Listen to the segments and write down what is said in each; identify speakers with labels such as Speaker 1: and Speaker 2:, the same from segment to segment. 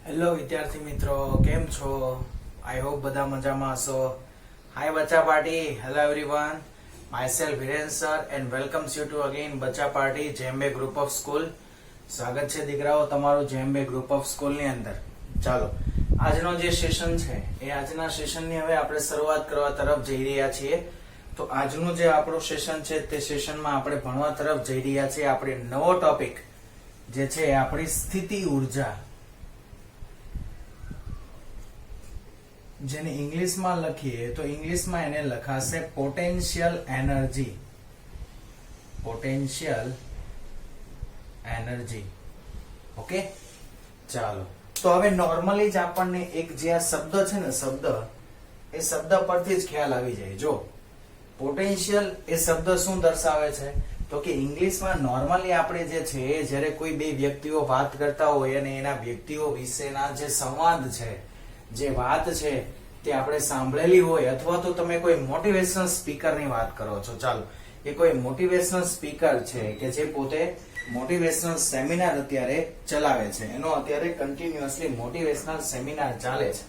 Speaker 1: Hello વિદ્યાર્થી મિત્રો, કેમ છો? આઈ હોપ બધા મજામાં હશો. Hi Bachcha party. Hello everyone, myself Viren sir and welcomes you to again Bachcha party જેમ્બે ગ્રુપ ઓફ સ્કૂલ. સ્વાગત છે દીકરાઓ તમારું જેમ્બે ગ્રુપ ઓફ સ્કૂલ ની અંદર. ચાલો, આજનો જે સેશન છે એ આજના સેશનની હવે આપણે શરૂઆત કરવા તરફ જઈ રહ્યા છીએ. તો આજનું જે આપણું સેશન છે તે સેશનમાં આપણે ભણવા તરફ જઈ રહ્યા છીએ. આપણે નવો ટોપિક જે છે આપણી સ્થિતિ ઉર્જા, જેને ઇંગ્લિશમાં લખીએ તો ઇંગ્લિશમાં એને લખાશે potential energy. Potential energy. Okay, ચાલો. તો હવે નોર્મલી જ આપણને એક જે આ શબ્દ છે ને, શબ્દ, એ શબ્દ પરથી જ ખ્યાલ આવી જાય. જો પોટેન્શિયલ એ શબ્દ શું દર્શાવે છે તો કે ઇંગ્લિશમાં નોર્મલી આપણે જે છે જ્યારે કોઈ બે વ્યક્તિઓ વાત કરતા હોય અને એના વ્યક્તિઓ વિશેના જે સંવાદ છે, જે વાત છે તે આપણે સાંભળેલી હોય, અથવા તો તમે કોઈ મોટિવેશનલ સ્પીકરની વાત કરો છો. ચાલો, એ કોઈ મોટિવેશનલ સ્પીકર છે કે જે પોતે મોટિવેશનલ સેમિનાર અત્યારે ચલાવે છે, એનો અત્યારે કન્ટિન્યુઅસલી મોટિવેશનલ સેમિનાર ચાલે છે.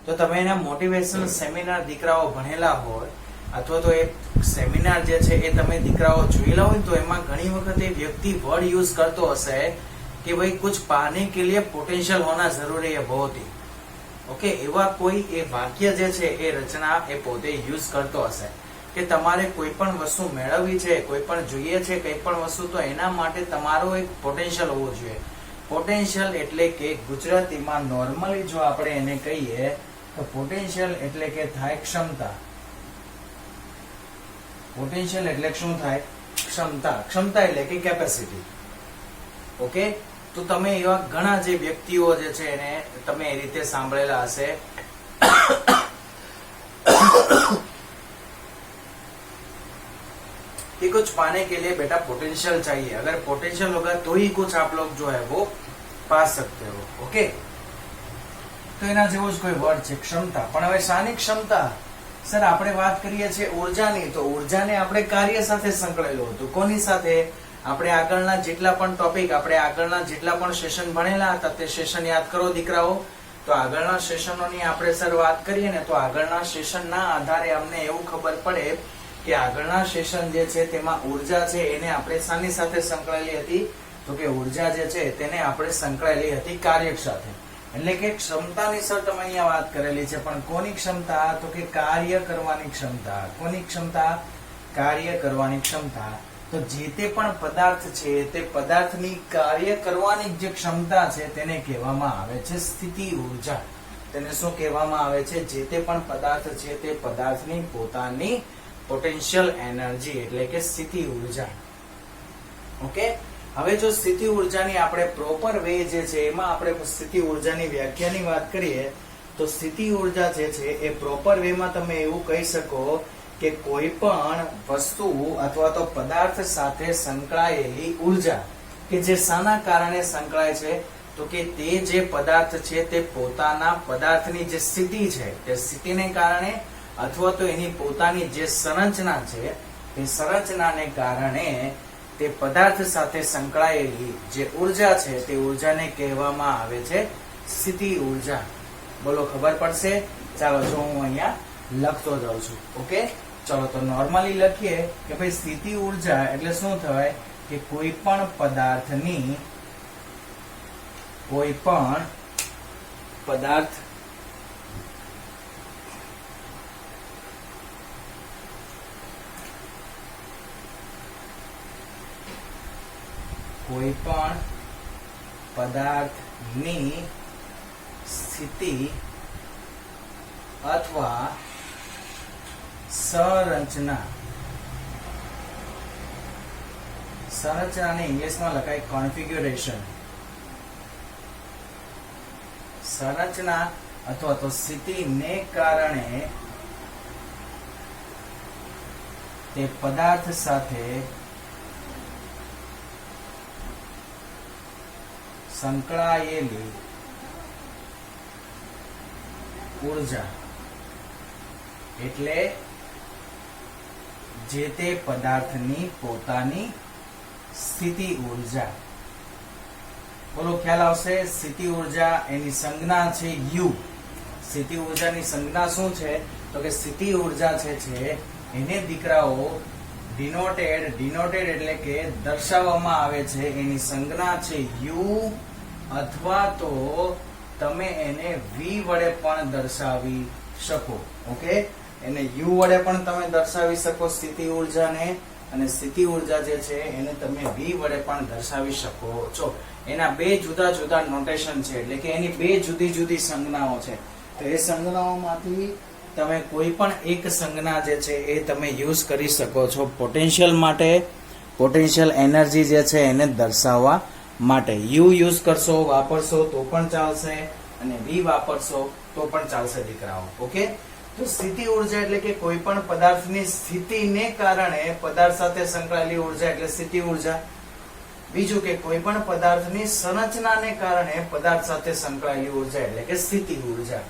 Speaker 1: તો તમે એના મોટિવેશનલ સેમિનાર દીકરાઓ ભણેલા હોય, અથવા તો એ સેમિનાર જે છે એ તમે દીકરાઓ જોયેલા હોય, તો એમાં ઘણી વખત એ વ્યક્તિ વર્ડ યુઝ કરતો હશે કે ભાઈ કુછ પાने के लिए पोटेंशियल होना जरूरी है बहुत ही. ઓકે, એવા કોઈ એ વાક્ય જે છે એ રચના એ પોતે યુઝ કરતો હશે કે તમારે કોઈ પણ વસ્તુ મેળવવી છે, કોઈ પણ જોઈએ છે કઈ પણ વસ્તુ, તો એના માટે તમારો એક પોટેન્શિયલ હોવો જોઈએ. પોટેન્શિયલ એટલે કે ગુજરાતીમાં નોર્મલી જો આપણે એને કહીએ તો પોટેન્શિયલ એટલે કે થાય ક્ષમતા. પોટેન્શિયલ એટલે શું થાય? ક્ષમતા. ક્ષમતા એટલે કે કેપેસિટી. ઓકે, તો તમે એવા ઘણા જે વ્યક્તિઓ જે છે એને તમે એ રીતે સાંભળેલા હશે कि कुछ पाने के लिए बेटा पोटेंशियल चाहिए, अगर पोटेंशियल होगा तो ही कुछ आप लोग जो है वो पा सकते हो. ओके, તો એના જેવો જ કોઈ વર્ડ છે ક્ષમતા. પણ હવે શાની ક્ષમતા? સર આપણે વાત કરીએ છીએ ઉર્જાની, તો ઉર્જાને આપણે કાર્ય સાથે સંકળાયેલું હતું. કોની સાથે? આપણે આગળના જેટલા પણ ટોપિક, આપણે આગળના જેટલા પણ સેશન ભણેલા હતા તે સેશન યાદ કરો દીકરાઓ. તો આગળના સેશનોની આપણે સર વાત કરીએ ને, તો આગળના સેશનના આધારે અમને એવું ખબર પડે કે આગળના સેશન જે છે તેમાં ઉર્જા છે એને આપણે શાની સાથે સંકળાયેલી હતી? તો કે ઉર્જા જે છે તેને આપણે સંકળાયેલી હતી કાર્ય સાથે. એટલે કે ક્ષમતાની સર તમે અહીંયા વાત કરેલી છે, પણ કોની ક્ષમતા? તો કે કાર્ય કરવાની ક્ષમતા. કોની ક્ષમતા? કાર્ય કરવાની ક્ષમતા. તો જે તે પણ પદાર્થ છે તે પદાર્થની કાર્ય કરવાની જે ક્ષમતા છે તેને કહેવામાં આવે છે સ્થિતિ ઉર્જા. તેને શું કહેવામાં આવે છે? જે તે પણ પદાર્થ છે તે પદાર્થની પોતાની પોટેન્શિયલ એનર્જી એટલે કે સ્થિતિ ઉર્જા. ઓકે, હવે જો સ્થિતિ ઉર્જાની આપણે પ્રોપર વે જે છે એમાં આપણે સ્થિતિ ઉર્જાની વ્યાખ્યાની વાત કરીએ તો સ્થિતિ ઉર્જા જે છે એ પ્રોપર વે માં તમે એવું કહી શકો કે કોઈ પણ વસ્તુ અથવા તો પદાર્થ સાથે સંકળાયેલી ઉર્જા કે જે શાના કારણે સંકળાય છે? તો કે તે જે પદાર્થ છે તે પોતાના પદાર્થની જે સ્થિતિ છે તે સ્થિતિને કારણે, અથવા તો એની પોતાની જે સંરચના છે તે સંરચનાને કારણે તે પદાર્થ સાથે સંકળાયેલી જે ઉર્જા છે તે ઉર્જાને કહેવામાં આવે છે સ્થિતિ ઉર્જા. બોલો, ખબર પડશે? ચાલો, જો હું અહીંયા લખતો જાઉં છું. ઓકે, ચલો તો નોર્મલી લખીએ કે ભાઈ સ્થિતિ ઉર્જા એટલે શું થાય કે કોઈ પણ પદાર્થની, કોઈ પણ પદાર્થ કોઈ પણ પદાર્થની સ્થિતિ અથવા સંરચના. સંરચનાને ઇંગ્લિશમાં લખાય કોન્ફિગ્યુરેશન. સંરચના અથવા તો સ્થિતિને કારણે તે પદાર્થ સાથે સંકળાયેલી ઉર્જા એટલે જે તે પદાર્થની પોતાની સ્થિતિ ઉર્જા. બોલો ખ્યાલ આવશે. સ્થિતિ ઉર્જા એની સંજ્ઞા છે યુ. સ્થિતિ ઉર્જાની સંજ્ઞા શું છે? તો કે સ્થિતિ ઉર્જા છે એને દીકરાઓ ડિનોટેડ એટલે કે દર્શાવવામાં આવે છે, એની સંજ્ઞા છે યુ, અથવા તો તમે એને વી વડે પણ દર્શાવી શકો. ઓકે, એને યુ વડે પણ તમે દર્શાવી શકો સ્થિતિ ઉર્જાને, અને સ્થિતિ ઉર્જા જે છે એને તમે વી વડે પણ દર્શાવી શકો છો. એના બે જુદા જુદા નોટેશન છે, એટલે કે એની બે જુદી જુદી સંજ્ઞાઓ છે. તો એ સંજ્ઞાઓમાંથી તમે કોઈ પણ એક સંજ્ઞા જે છે એ તમે યુઝ કરી શકો છો પોટેન્શિયલ માટે, પોટેન્શિયલ એનર્જી જે છે એને દર્શાવવા માટે. યુ યુઝ કરશો, વાપરશો તો પણ ચાલશે, અને વી વાપરશો તો પણ ચાલશે દીકરાઓ. ઓકે, તો સ્થિતિ ઉર્જા એટલે કે કોઈ પણ પદાર્થની સ્થિતિને કારણે પદાર્થ સાથે સંકળાયેલી ઉર્જા એટલે સ્થિતિ ઉર્જા. બીજું કે કોઈ પણ પદાર્થની સંરચનાને કારણે પદાર્થ સાથે સંકળાયેલી ઉર્જા એટલે કે સ્થિતિ ઉર્જા.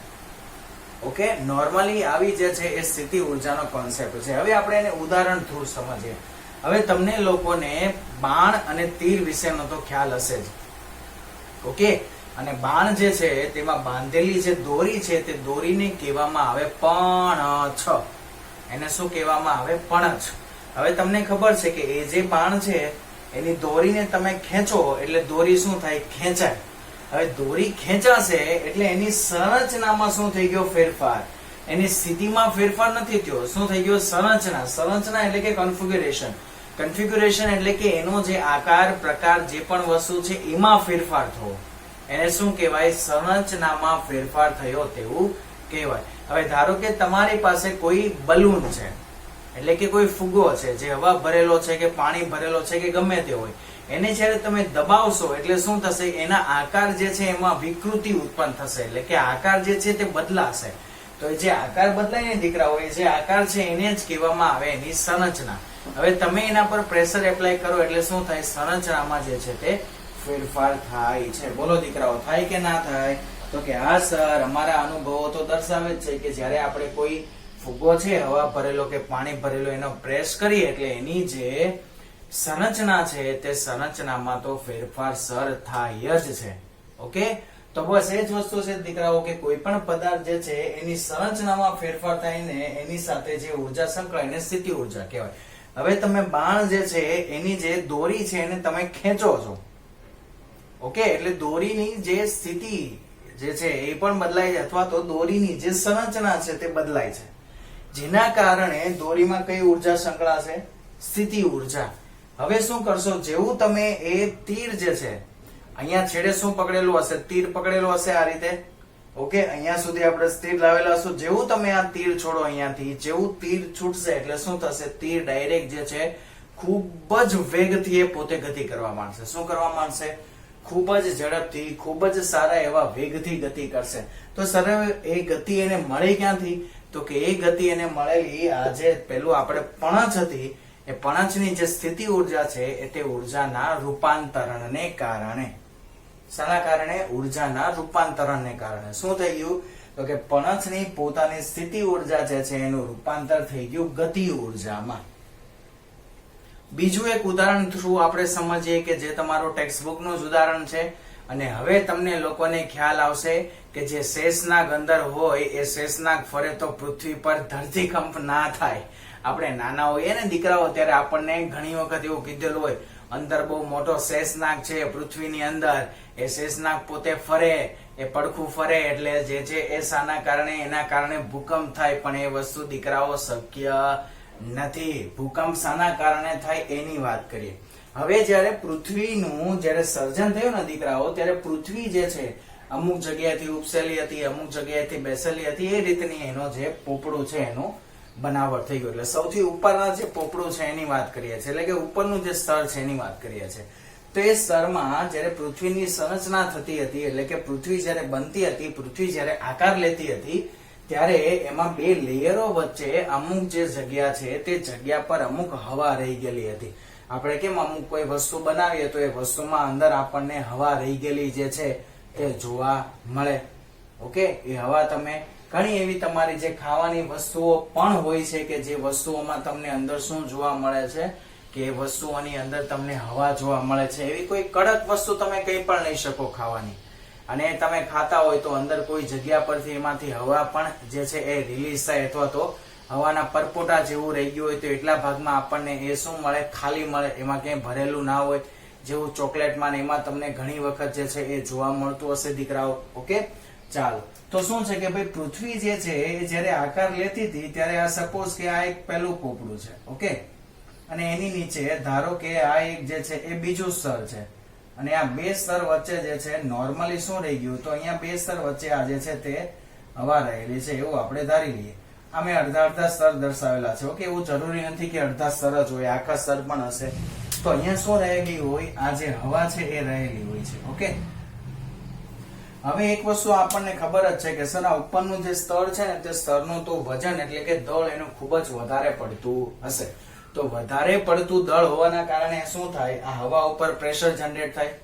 Speaker 1: ઓકે, નોર્મલી આવી જે છે એ સ્થિતિ ઉર્જાનો કોન્સેપ્ટ છે. હવે આપણે એને ઉદાહરણ થ્રુ સમજીએ. હવે તમને લોકોને બાણ અને તીર વિશેનો તો ખ્યાલ હશે જ. ઓકે, અને બાણ જે છે તેમાં બાંધેલી જે દોરી છે તે દોરીને કહેવામાં આવે પણછ. એને શું કહેવામાં આવે? પણછ. હવે તમને ખબર છે કે એ જે બાણ છે એની દોરીને તમે ખેંચો એટલે દોરી શું થાય? ખેંચાય. હવે દોરી ખેંચાશે એટલે એની સંરચનામાં શું થઈ ગયો? ફેરફાર. એની સ્થિતિમાં ફેરફાર નથી થયો. શું થઈ ગયો? સંરચના. સંરચના એટલે કે કન્ફિગ્યુરેશન. કન્ફિગ્યુરેશન એટલે કે એનો જે આકાર, પ્રકાર, જે પણ વસ્તુ છે એમાં ફેરફાર થયો. એને શું કહેવાય? સંરચનામાં ફેરફાર થયો તેવું કહેવાય. હવે ધારો કે તમારી પાસે કોઈ બલૂન છે, એટલે કે કોઈ ફુગ્ગો છે જે હવા ભરેલો છે કે પાણી ભરેલો છે કે ગમે તે હોય, એને જ્યારે તમે દબાવશો એટલે શું થશે? એના આકાર જે છે એમાં વિકૃતિ ઉત્પન્ન થશે, એટલે કે આકાર જે છે તે બદલાશે. તો એ જે આકાર બદલાય ને દીકરાઓ, એ જે આકાર છે એને જ કહેવામાં આવે એની સંરચના. હવે તમે એના પર પ્રેશર એપ્લાય કરો એટલે શું થાય? સંરચનામાં જે છે તે ફેરફાર થાય છે. બોલો દીકરાઓ, થાય કે ના થાય? તો કે હા સર, અમારા અનુભવો તો દર્શાવે જ છે કે જ્યારે આપણે કોઈ ફુગ્ગો છે હવા ભરેલો કે પાણી ભરેલો એનો પ્રેસ કરીએ એટલે એની જે સંરચના છે તે સંરચનામાં તો ફેરફાર સર થાય જ છે. ઓકે, તો બસ એ જ વસ્તુ છે દીકરાઓ કે કોઈ પણ પદાર્થ જે છે એની સંરચનામાં ફેરફાર થાય ને એની સાથે જે ઉર્જા સંકળાય એને સ્થિતિ ઉર્જા કહેવાય. હવે તમે બાણ જે છે એની જે દોરી છે એને તમે ખેંચો છો. ઓકે, એટલે દોરીની જે સ્થિતિ જે છે એ પણ બદલાય છે, અથવા તો દોરીની જે સંરચના છે તે બદલાય છે, જેના કારણે દોરીમાં કઈ ઉર્જા સંકળાશે? સ્થિતિ ઉર્જા. હવે શું કરશો? જેવું તમે એ તીર જે છે અહીંયા છેડે શું પકડેલું હશે? તીર પકડેલું હશે આ રીતે. ઓકે, અહીંયા સુધી આપણે તીર લાવેલા હશું. જેવું તમે આ તીર છોડો અહીંયાથી, જેવું તીર છૂટશે એટલે શું થશે? તીર ડાયરેક્ટ જે છે ખૂબ જ વેગથી એ પોતે ગતિ કરવા માંડશે. શું કરવા માંડશે? ખૂબ જ ઝડપથી, ખૂબ જ સારા એવા વેગથી ગતિ કરશે. તો સર એ ગતિ એને મળી ક્યાંથી? તો કે એ ગતિ એને મળેલી આ જે પેલું આપણે પણછ હતી, એ પણછની જે સ્થિતિ ઉર્જા છે એ તે ઉર્જાના રૂપાંતરણને કારણે. શાના કારણે? ઉર્જાના રૂપાંતરણને કારણે. શું થઈ ગયું? તો કે પણછની પોતાની સ્થિતિ ઉર્જા જે છે એનું રૂપાંતર થઈ ગયું ગતિ ઉર્જામાં. બીજું એક ઉદાહરણ થ્રુ આપણે સમજીએ કે જે તમારું ટેક્સ્ટ બુક નું જ ઉદાહરણ છે. અને હવે તમને લોકોને ખ્યાલ આવશે કે જે શેષનાગ અંદર હોય એ શેષનાગ ફરે તો પૃથ્વી પર ધરતીકંપ ના થાય. આપણે નાના હોઈએ ને દીકરાઓ ત્યારે આપણને ઘણી વખત એવું કીધેલું હોય, અંદર બહુ મોટો શેષનાગ છે પૃથ્વીની અંદર, એ શેષનાગ પોતે ફરે, એ પડખું ફરે એટલે જે છે એ શાના કારણે? એના કારણે ભૂકંપ થાય. પણ એ વસ્તુ દીકરાઓ શક્ય નથી. ભૂકંપ શાના કારણે થાય એની વાત કરીએ. હવે જયારે પૃથ્વીનું જયારે સર્જન થયું ને દીકરાઓ, ત્યારે પૃથ્વી જે છે અમુક જગ્યાએથી ઉપસેલી હતી, અમુક જગ્યાએથી બેસેલી હતી. એ રીતની એનો જે પોપડું છે એનું બનાવટ થઈ ગયું. એટલે સૌથી ઉપરના જે પોપડું છે એની વાત કરીએ છીએ, એટલે કે ઉપરનું જે સ્તર છે એની વાત કરીએ છીએ. તો એ સ્તરમાં જયારે પૃથ્વીની સંરચના થતી હતી, એટલે કે પૃથ્વી જયારે બનતી હતી, પૃથ્વી જયારે આકાર લેતી હતી, ત્યારે એમાં બે લેયરો વચ્ચે અમુક જે જગ્યા છે તે જગ્યા પર અમુક હવા રહી ગયેલી હતી. આપણે કેમ અમુક કોઈ વસ્તુ બનાવીએ તો એ વસ્તુમાં અંદર આપણને હવા રહી ગયેલી જે છે તે જોવા મળે. ઓકે, એ હવા તમે ઘણી એવી તમારી જે ખાવાની વસ્તુઓ પણ હોય છે કે જે વસ્તુઓમાં તમને અંદર શું જોવા મળે છે? કે વસ્તુઓની અંદર તમને હવા જોવા મળે છે, એવી કોઈ કડક વસ્તુ તમે કંઈ પણ લઈ શકો ખાવાની, અને તમે ખાતા હોય તો અંદર કોઈ જગ્યા પરથી એમાંથી હવા પણ જે છે એ રિલીઝ થાય, અથવા તો હવાના પરપોટા જેવું રહી ગયું હોય તો એટલા ભાગમાં આપણને એ શું મળે, ખાલી મળે, એમાં ક્યાંય ભરેલું ના હોય, જેવું ચોકલેટમાં ને એમાં તમને ઘણી વખત જે છે એ જોવા મળતું હશે દીકરાઓ. ઓકે, ચાલો. તો શું છે કે ભાઈ પૃથ્વી જે છે એ જયારે આકાર લેતી હતી ત્યારે આ સપોઝ કે આ એક પહેલું પોપડું છે. ઓકે, અને એની નીચે ધારો કે આ એક જે છે એ બીજું સ્તર છે, અને આ બે સ્તર વચ્ચે જે છે નોર્મલી શું રહી ગયું, તો અહીંયા બે સ્તર વચ્ચે આ જે છે તે હવા રહેલી છે એવું આપણે ધારી લઈએ. અમે અડધા અડધા સ્તર દર્શાવેલા છે. ઓકે, એવું જરૂરી નથી કે અડધા સ્તર જ હોય, આખા સ્તર પણ હશે. તો અહીંયા શું રહેલી હોય, આ જે હવા છે એ રહેલી હોય છે. ઓકે, હવે એક વસ્તુ આપણને ખબર જ છે કે સર આ ઉપરનું જે સ્તર છે ને તે સ્તરનું તો વજન એટલે કે દળ એનું ખૂબ જ વધારે પડતું હશે. તો વધારે પડતું દળ હોવાના કારણે શું થાય, આ હવા ઉપર પ્રેશર જનરેટ થાય,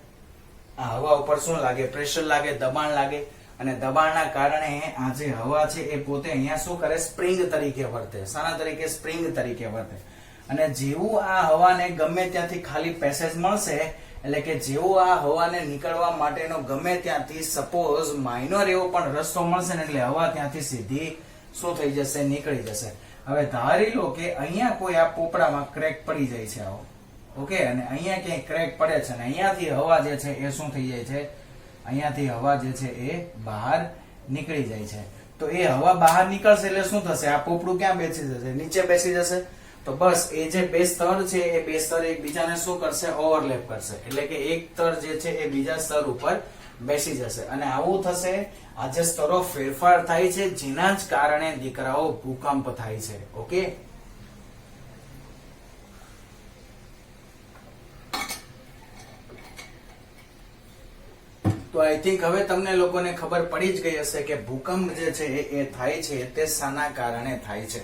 Speaker 1: આ હવા ઉપર શું લાગે, પ્રેશર લાગે, દબાણ લાગે, અને દબાણના કારણે આ જે હવા છે એ પોતે અહીંયા શું કરે, સ્પ્રિંગ તરીકે વર્તે. શાના તરીકે? સ્પ્રિંગ તરીકે વર્તે. અને જેવું આ હવાને ગમે ત્યાંથી ખાલી પેસેજ મળશે, એટલે કે જેવું આ હવાને નીકળવા માટેનો ગમે ત્યાંથી સપોઝ માઇનર એવો પણ રસ્તો મળશે ને, એટલે હવા ત્યાંથી સીધી શું થઈ જશે, નીકળી જશે. હવે ધારી લો કે અહીંયા કોઈ આ પોપડામાં ક્રેક પડી જાય છે આવો. ઓકે, અને અહીંયા ક્યાંય ક્રેક પડે છે, અને અહીંયાથી હવા જે છે એ શું થઈ જાય છે, અહીંયાથી હવા જે છે એ બહાર નીકળી જાય છે. તો એ હવા બહાર નીકળશે એટલે શું થશે, આ પોપડું ક્યાં બેસી જશે, નીચે બેસી જશે. તો બસ એ જે બે સ્તર છે એ બે સ્તર એકબીજાને શું કરશે, ઓવરલેપ કરશે, એટલે કે એક સ્તર જે છે એ બીજા સ્તર ઉપર બેસી જશે. અને આવું થશે, આ જે સ્તરો ફેરફાર થાય છે જેના જ કારણે દીકરાઓ ભૂકંપ થાય છે. ઓકે, તો આઈ થિંક હવે તમને લોકોને ખબર પડી જ ગઈ હશે કે ભૂકંપ જે છે એ થાય છે તે શાના કારણે થાય છે.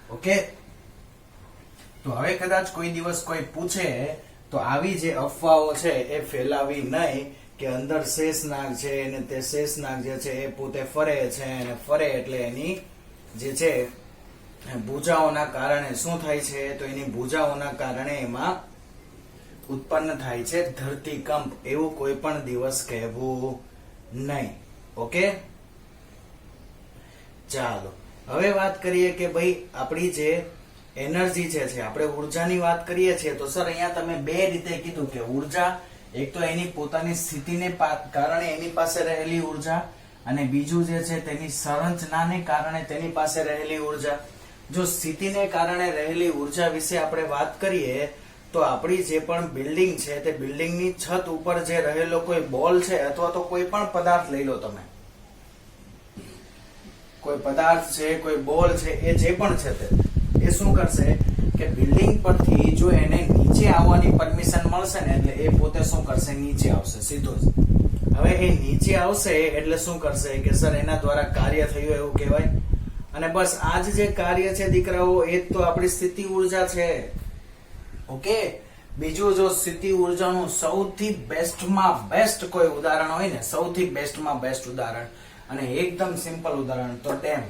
Speaker 1: ઓકે, તો હવે કદાચ કોઈ દિવસ કોઈ પૂછે તો આવી જે અફવાઓ છે એ ફેલાવી નહીં કે અંદર શેષનાગ છે અને તે શેષનાગ જે છે એ પોતે ફરે છે, અને ફરે એટલે એની જે છે ભુજાઓના કારણે શું થાય છે, તો એની ભુજાઓના કારણે એમાં ઉત્પન્ન થાય છે ધરતીકંપ. એવું કોઈ પણ દિવસ કહેવું નહીં. ઓકે, ચાલો હવે વાત કરીએ કે ભાઈ આપણી જે એનર્જી છે આપણે ઉર્જાની વાત કરીએ છીએ. તો સર અહીંયા તમે બે રીતે કીધું કે ઉર્જા, એક તો એની પોતાની સ્થિતિને કારણે એની પાસે રહેલી ઉર્જા, અને બીજું જે છે તેની સંરચનાને કારણે તેની પાસે રહેલી ઉર્જા. જો સ્થિતિને કારણે રહેલી ઉર્જા વિશે આપણે વાત કરીએ તો આપણી જે પણ બિલ્ડિંગ છે તે બિલ્ડિંગની છત ઉપર જે રહેલો કોઈ બોલ છે, અથવા તો કોઈ પણ પદાર્થ લઈ લો તમે, કોઈ પદાર્થ છે, કોઈ બોલ છે, એ જે પણ છે એ શું કરશે કે બિલ્ડિંગ પરથી જો એને નીચે આવવાની પરમિશન મળશે ને, એટલે એ પોતે શું કરશે, નીચે આવશે સીધો જ. હવે એ નીચે આવશે એટલે શું કરશે કે સર એના દ્વારા કાર્ય થયું એવું કહેવાય. અને બસ આ જે કાર્ય છે દીકરાઓ, એ જ તો આપણી સ્થિતિ ઉર્જા છે. ઓકે, બીજું જો સ્થિતિ ઉર્જાનું સૌથી બેસ્ટમાં બેસ્ટ કોઈ ઉદાહરણ હોય ને, સૌથી બેસ્ટમાં બેસ્ટ ઉદાહરણ અને એકદમ સિમ્પલ ઉદાહરણ તો ડેમ.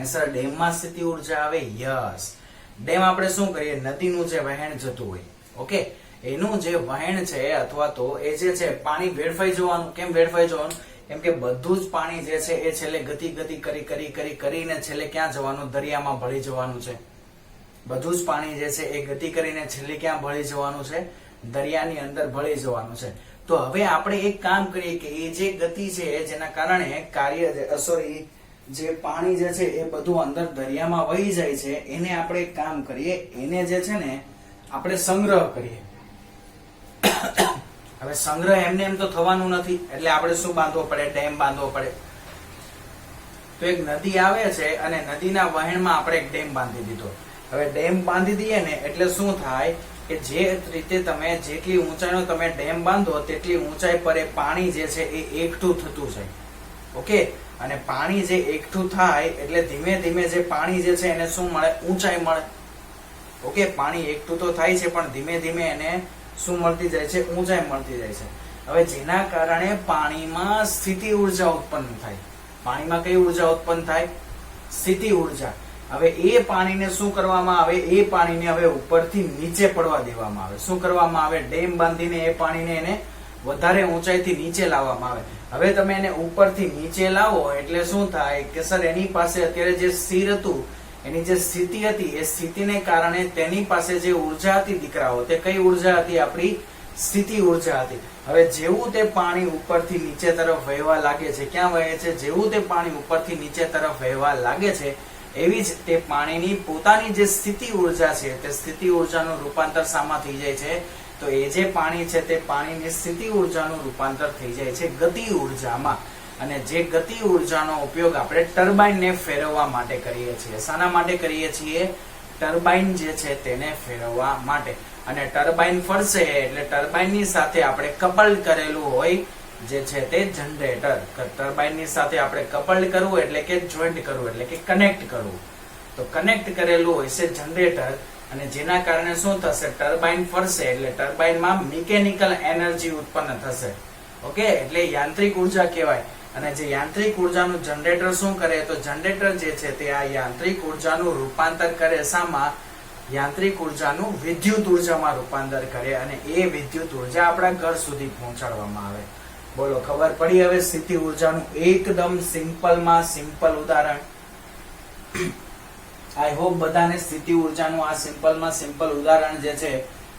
Speaker 1: સર ડેમમાં સ્થિતિ ઉર્જા આવે? યસ. ડેમ આપણે શું કરીએ, નદીનું જે વહેણ જતું હોય, ઓકે, એનું જે વહેણ છે અથવા તો એ જે છે પાણી વેડફાઈ જવાનું. કેમ વેડફાઈ જવાનું? કેમ કે બધું જ પાણી જે છે એ છેલ્લે ગતિ કરીને છેલ્લે ક્યાં જવાનું, દરિયામાં ભળી જવાનું છે. બધું જ પાણી જે છે એ ગતિ કરીને છેલ્લે ક્યાં ભળી જવાનું છે, દરિયાની અંદર ભળી જવાનું છે. તો હવે આપણે એક કામ કરીએ કે એ જે ગતિ છે જેના કારણે જે પાણી જે છે એ બધું અંદર દરિયામાં વહી જાય છે, એને આપણે એક કામ કરીએ, એને જે છે ને આપણે સંગ્રહ કરીએ. હવે સંગ્રહ એમને એમ તો થવાનું નથી, એટલે આપણે શું બાંધવો પડે, ડેમ બાંધવો પડે. તો એક નદી આવે છે અને નદીના વહેણમાં આપણે એક ડેમ બાંધી દીધો. હવે ડેમ બાંધી દઈએ ને એટલે શું થાય કે જે રીતે તમે જેટલી ઊંચાઈનો તમે ડેમ બાંધો તેટલી ઊંચાઈ પર એ પાણી જે છે એ એકઠું થતું જાય. ઓકે, અને પાણી જે એકઠું થાય એટલે ધીમે ધીમે જે પાણી જે છે એને શું મળે, ઊંચાઈ મળે. ઓકે, પાણી એકઠું તો થાય છે પણ ધીમે ધીમે એને શું મળતી જાય છે, ઊંચાઈ મળતી જાય છે. હવે જેના કારણે પાણીમાં સ્થિતિ ઉર્જા ઉત્પન્ન થાય. પાણીમાં કઈ ઉર્જા ઉત્પન્ન થાય? સ્થિતિ ઉર્જા. હવે એ પાણીને શું કરવામાં આવે, એ પાણીને હવે ઉપરથી નીચે પડવા દેવામાં આવે. શું કરવામાં આવે, ડેમ બાંધીને એ પાણીને એને વધારે ઊંચાઈથી નીચે લાવવામાં આવે. હવે તમે એને ઉપરથી નીચે લાવો એટલે શું થાય કે સર એની પાસે અત્યારે જે સ્થિર હતું, એની જે સ્થિતિ હતી, એ સ્થિતિને કારણે તેની પાસે જે ઉર્જા હતી દીકરાઓ, તે કઈ ઉર્જા હતી, આપણી સ્થિતિ ઉર્જા હતી. હવે જેવું તે પાણી ઉપરથી નીચે તરફ વહેવા લાગે છે, ક્યાં વહે છે, જેવું તે પાણી ઉપરથી નીચે તરફ વહેવા લાગે છે, એવી જ તે પાણીની પોતાની જે સ્થિતિ ઉર્જા છે, તે સ્થિતિ ઉર્જાનું રૂપાંતર શામાં થઈ જાય છે, તો એ જે પાણી છે તે પાણીની સ્થિતિ ઉર્જાનું રૂપાંતર થઈ જાય છે ગતિ ઉર્જામાં. અને જે ગતિ ઉર્જાનો ઉપયોગ આપણે ટર્બાઇનને ફેરવવા માટે કરીએ છીએ. શાના માટે કરીએ છીએ, ટર્બાઇન જે છે તેને ફેરવવા માટે. અને ટર્બાઇન ફરશે એટલે ટર્બાઇનની સાથે આપણે કપલ્ડ કરેલું હોય જે છે તે જનરેટર. ટર્બાઇનની સાથે આપણે કપલ્ડ કરવું એટલે કે જોઈન્ટ કરવું એટલે કે કનેક્ટ કરવું. તો કનેક્ટ કરેલું હોય છે જનરેટર, અને જેના કારણે શું થશે, ટર્બાઇન ફરશે એટલે ટર્બાઇનમાં મિકેનિકલ એનર્જી ઉત્પન્ન થશે. ઓકે, એટલે યાંત્રિક ઉર્જા કહેવાય. અને જે યાંત્રિક ઉર્જાનું જનરેટર શું કરે, તો જનરેટર જે છે તે આ યાંત્રિક ઉર્જાનું રૂપાંતર કરે શામાં, યાંત્રિક ઉર્જાનું વિદ્યુત ઉર્જામાં રૂપાંતર કરે, અને એ વિદ્યુત ઉર્જા આપણા ઘર સુધી પહોંચાડવામાં આવે. બોલો, ખબર પડી હવે સ્થિતિ ઉર્જાનું એકદમ સિમ્પલમાં સિમ્પલ ઉદાહરણ. આઈ હોપ બધાને સ્થિતિ ઉર્જાનું આ સિમ્પલમાં સિમ્પલ ઉદાહરણ જે છે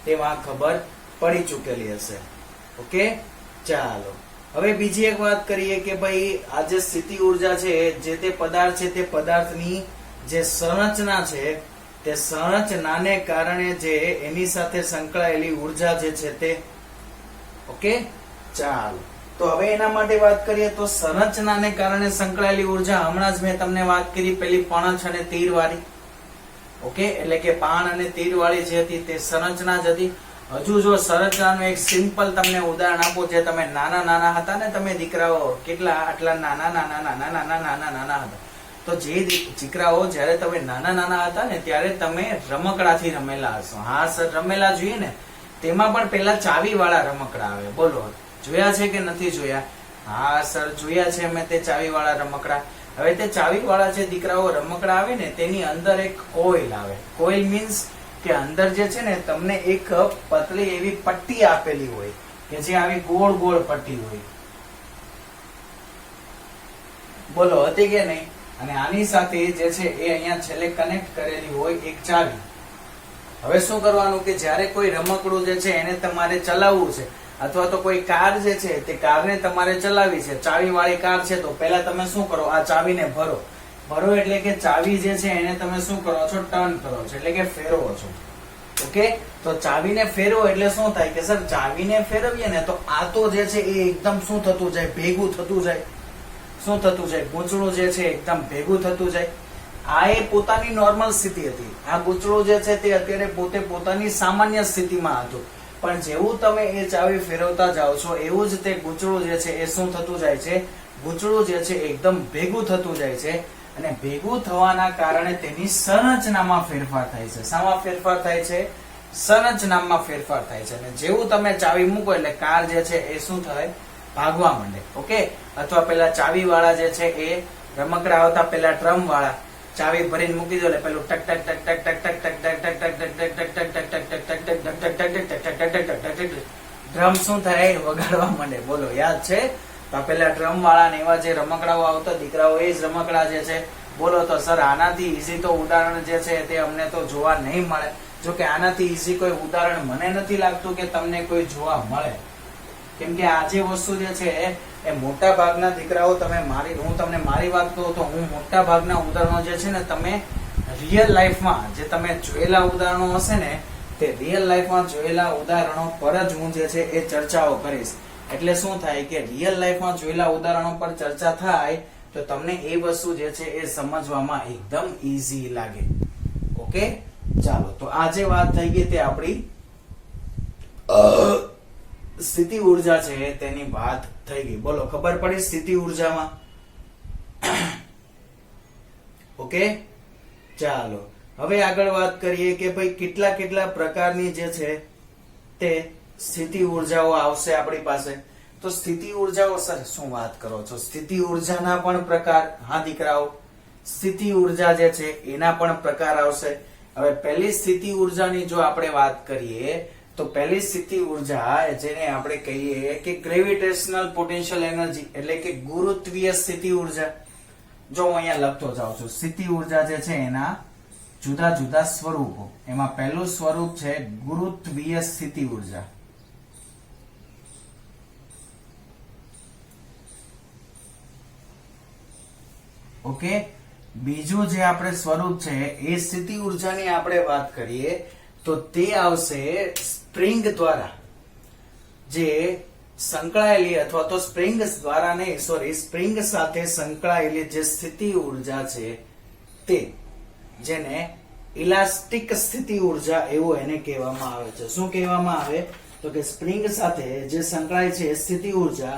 Speaker 1: તેમાં ખબર પડી ચૂકેલી હશે. ઓકે, ચાલો હવે બીજી એક વાત કરીએ કે ભાઈ આ જે સ્થિતિ ઉર્જા છે, જે તે પદાર્થ છે, તે પદાર્થની જે સંરચના છે, તે સંરચનાને કારણે જે એની સાથે સંકળાયેલી ઉર્જા જે છે તે. ઓકે, ચાલો તો હવે એના માટે વાત કરીએ તો સંરચનાને કારણે સંકળાયેલી ઉર્જા, હમણાં જ મેં તમને વાત કરી પેલી પણછ અને તીર વાળી. ઓકે, એટલે કે બાણ અને તીર વાળી જે હતી તે સંરચના જ હતી. હજુ જો સંરચનાનું એક સિમ્પલ તમને ઉદાહરણ આપો, જે તમે નાના નાના હતા ને, તમે દીકરાઓ કેટલા આટલા નાના નાના નાના નાના નાના નાના હતા, તો જે દીકરાઓ જયારે તમે નાના નાના હતા ને ત્યારે તમે રમકડાથી રમેલા હશો. હા સર, રમેલા જોઈએ ને. તેમાં પણ પેલા ચાવી વાળા રમકડા આવે. બોલો, જોયા છે કે નથી જોયા? હા સર, જોયા છે મેં તે ચાવી વાળા રમકડા. હવે તે ચાવી વાળા જે દીકરાઓ રમકડા આવે ને, તેની અંદર એક કોઇલ આવે. કોઇલ મીન્સ કે અંદર જે છે ને તમને એક પતલી એવી પટ્ટી આપેલી હોય કે જે આવી ગોળ ગોળ પટ્ટી હોય. બોલો, હતી કે નહીં? અને આની સાથે જે છે એ અહીંયા છેલ્લે કનેક્ટ કરેલી હોય એક ચાવી. હવે શું કરવાનું કે જ્યારે કોઈ રમકડું જે છે એને તમારે ચલાવવું છે, અથવા તો કોઈ કાર જે છે તે કારને તમારે ચલાવવી છે, ચાવી વાળી કાર છે, તો પહેલા તમે શું કરો, આ ચાવીને ભરો. ભરો એટલે કે ચાવી જે છે એને તમે શું કરો છો, ટર્ન કરો છો, એટલે કે ફેરવો છો. ઓકે, તો ચાવીને ફેરવો એટલે શું થાય કે સર ચાવીને ફેરવીએ ને તો આ તો જે છે એ એકદમ શું થતું જાય, ભેગું થતું જાય. શું થતું જાય, ગૂંચળું જે છે એકદમ ભેગું થતું જાય. આ એ પોતાની નોર્મલ સ્થિતિ હતી. આ ગૂંચળું જે છે તે અત્યારે પોતે પોતાની સામાન્ય સ્થિતિમાં હતું. પણ જેવું તમે એ ચાવી ફેરવતા જાઓ છો એવું જ તે ગૂંચળું જે છે એ શું થતું જાય છે, ગૂંચળું જે છે એકદમ ભેગું થતું જાય છે. અને ભેગું થવાના કારણે તેની સંરચનામાં ફેરફાર થાય છે. શામાં ફેરફાર થાય છે? સંરચનામાં ફેરફાર થાય છે. અને જેવું તમે ચાવી મૂકો એટલે કાર જે છે એ શું થાય, ભાગવા માંડે. ઓકે, અથવા પેલા ચાવી વાળા જે છે એ રમકડા આવતા પેલા ડ્રમ વાળા ચાવી ભરીને મૂકી દો એટલે પેલું ટક ટક ટક ટક ટક ડ્રમ શું થાય, વગાડવા માંડે. બોલો, યાદ છે? પેલા ડ્રમ વાળા ને એવા જે રમકડાઓ આવતા દીકરાઓ, એ જ રમકડા જે છે. બોલો, તો સર આનાથી ઈઝી તો ઉદાહરણ જે છે તે અમને તો જોવા નહીં મળે. જો કે આનાથી ઈઝી કોઈ ઉદાહરણ મને નથી લાગતું કે તમને કોઈ જોવા મળે. કેમ કે આ જે વસ્તુ જે છે એ મોટા ભાગના દીકરાઓ, હું તમને મારી વાત કહું તો હું મોટા ભાગના ઉદાહરણો જે છે ને તમે રિયલ લાઈફમાં જે તમે જોયેલા ઉદાહરણો હશે ને, તે રિયલ લાઈફમાં જોયેલા ઉદાહરણો પર જ હું જે છે એ ચર્ચાઓ કરીશ. એટલે શું થાય કે રિયલ લાઈફમાં જોયેલા ઉદાહરણો પર ચર્ચા થાય તો તમને એ વસ્તુ જે છે એ સમજવામાં એકદમ ઈઝી લાગે. ઓકે, ચાલો તો આ જે વાત થઈ ગઈ તે આપણી સ્થિતિ ઉર્જા છે તેની વાત થઈ ગઈ. બોલો, ખબર પડી સ્થિતિ ઉર્જામાં? ઓકે, ચાલો હવે આગળ વાત કરીએ કે ભાઈ કેટલા કેટલા પ્રકારની જે છે તે સ્થિતિ ઉર્જાઓ આવશે આપણી પાસે. તો સ્થિતિ ઉર્જાઓ, સર શું વાત કરો છો, સ્થિતિ ઉર્જાના પણ પ્રકાર? હા દીકરાઓ, સ્થિતિ ઉર્જા જે છે એના પણ પ્રકાર આવશે. હવે પહેલી સ્થિતિ ઉર્જાની જો આપણે વાત કરીએ તો પહેલી સ્થિતિ ઉર્જા જેને આપણે કહીએ કે ગ્રેવિટેશનલ પોટેન્શિયલ એનર્જી એટલે કે ગુરુત્વીય સ્થિતિ ઉર્જા. જો હું અહીંયા લખતો જાઉં છું, સ્થિતિ ઉર્જા જે છે એના જુદા જુદા સ્વરૂપો. એમાં પહેલું સ્વરૂપ છે ગુરુત્વીય સ્થિતિ ઉર્જા. ઓકે, બીજું જે આપણે સ્વરૂપ છે એ સ્થિતિ ઉર્જાની આપણે વાત કરીએ તો તે આવશે સ્પ્રિંગ દ્વારા જે સંકળાયેલી અથવા તો સ્પ્રિંગ દ્વારા નહીં, સોરી, સ્પ્રિંગ સાથે સંકળાયેલી જે સ્થિતિ ઉર્જા છે તે, જેને ઇલાસ્ટિક સ્થિતિ ઉર્જા એવું એને કહેવામાં આવે છે. શું કહેવામાં આવે તો કે સ્પ્રિંગ સાથે જે સંકળાય છે સ્થિતિ ઉર્જા,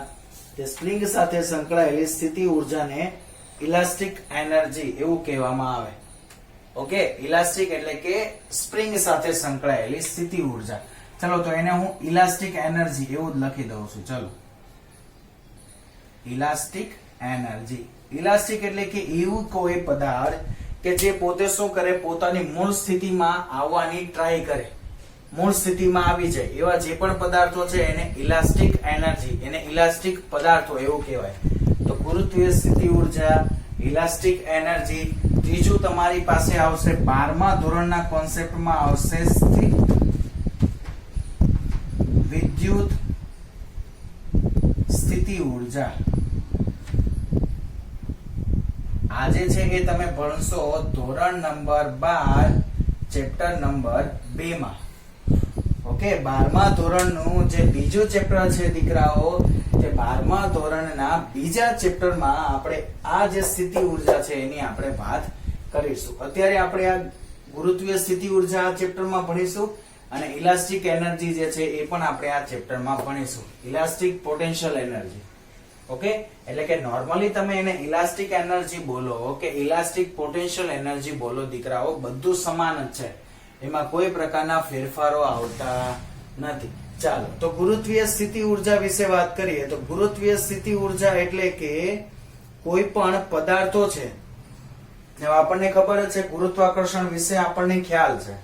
Speaker 1: તે સ્પ્રિંગ સાથે સંકળાયેલી સ્થિતિ ઉર્જાને ઇલાસ્ટિક એનર્જી એવું કહેવામાં આવે. ઓકે, ઇલાસ્ટિક એટલે કે સ્પ્રિંગ સાથે સંકળાયેલી સ્થિતિ ઉર્જા. ચલો તો એને હું ઇલાસ્ટિક એનર્જી એવું જ લખી દઉં છું. ચલો, ઇલાસ્ટિક એનર્જી. ઇલાસ્ટિક એટલે કે એવું કોઈ પદાર્થ કે જે પોતે શું કરે, પોતાની મૂળ સ્થિતિમાં આવવાની ટ્રાય કરે, મૂળ સ્થિતિમાં આવી જાય, એવા જે પણ પદાર્થો છે એને ઇલાસ્ટિક એનર્જી, એને ઇલાસ્ટિક પદાર્થો એવું કહેવાય. તો ગુરુત્વીય સ્થિતિ ઉર્જા, ઇલાસ્ટિક એનર્જી. ત્રીજું તમારી પાસે આવશે 12મા ધોરણના કોન્સેપ્ટમાં આવશે સ્થિત વિદ્યુત સ્થિતિ ઉર્જા. આજે છે કે તમે ભણશો ધોરણ નંબર 12 ચેપ્ટર નંબર 2 માં. ઓકે, 12મા ધોરણનું જે બીજું ચેપ્ટર છે દીકરાઓ, તે 12મા ધોરણના બીજા ચેપ્ટરમાં આપણે આ જે સ્થિતિ ઉર્જા છે એની આપણે વાત કરીશું. અત્યારે આપણે આ ગુરુત્વીય સ્થિતિ ઉર્જા આ ચેપ્ટરમાં ભણીશું અને ઇલાસ્ટિક એનર્જી જે છે એ પણ આપણે આ ચેપ્ટરમાં ભણીશું. Elastic potential energy. ઓકે, એટલે કે નોર્મલી તમે એને ઇલાસ્ટિક એનર્જી બોલો કે ઇલાસ્ટિક પોટેન્શિયલ એનર્જી બોલો દીકરાઓ, બધું સમાન જ છે, એમાં કોઈ પ્રકારના ફેરફારો આવતા નથી. ચાલો તો ગુરુત્વીય સ્થિતિ ઉર્જા વિશે વાત કરીએ તો ગુરુત્વીય સ્થિતિ ઉર્જા એટલે કે કોઈ પણ પદાર્થો છે, આપણને ખબર જ છે ગુરુત્વાકર્ષણ વિશે આપણને ખ્યાલ છે.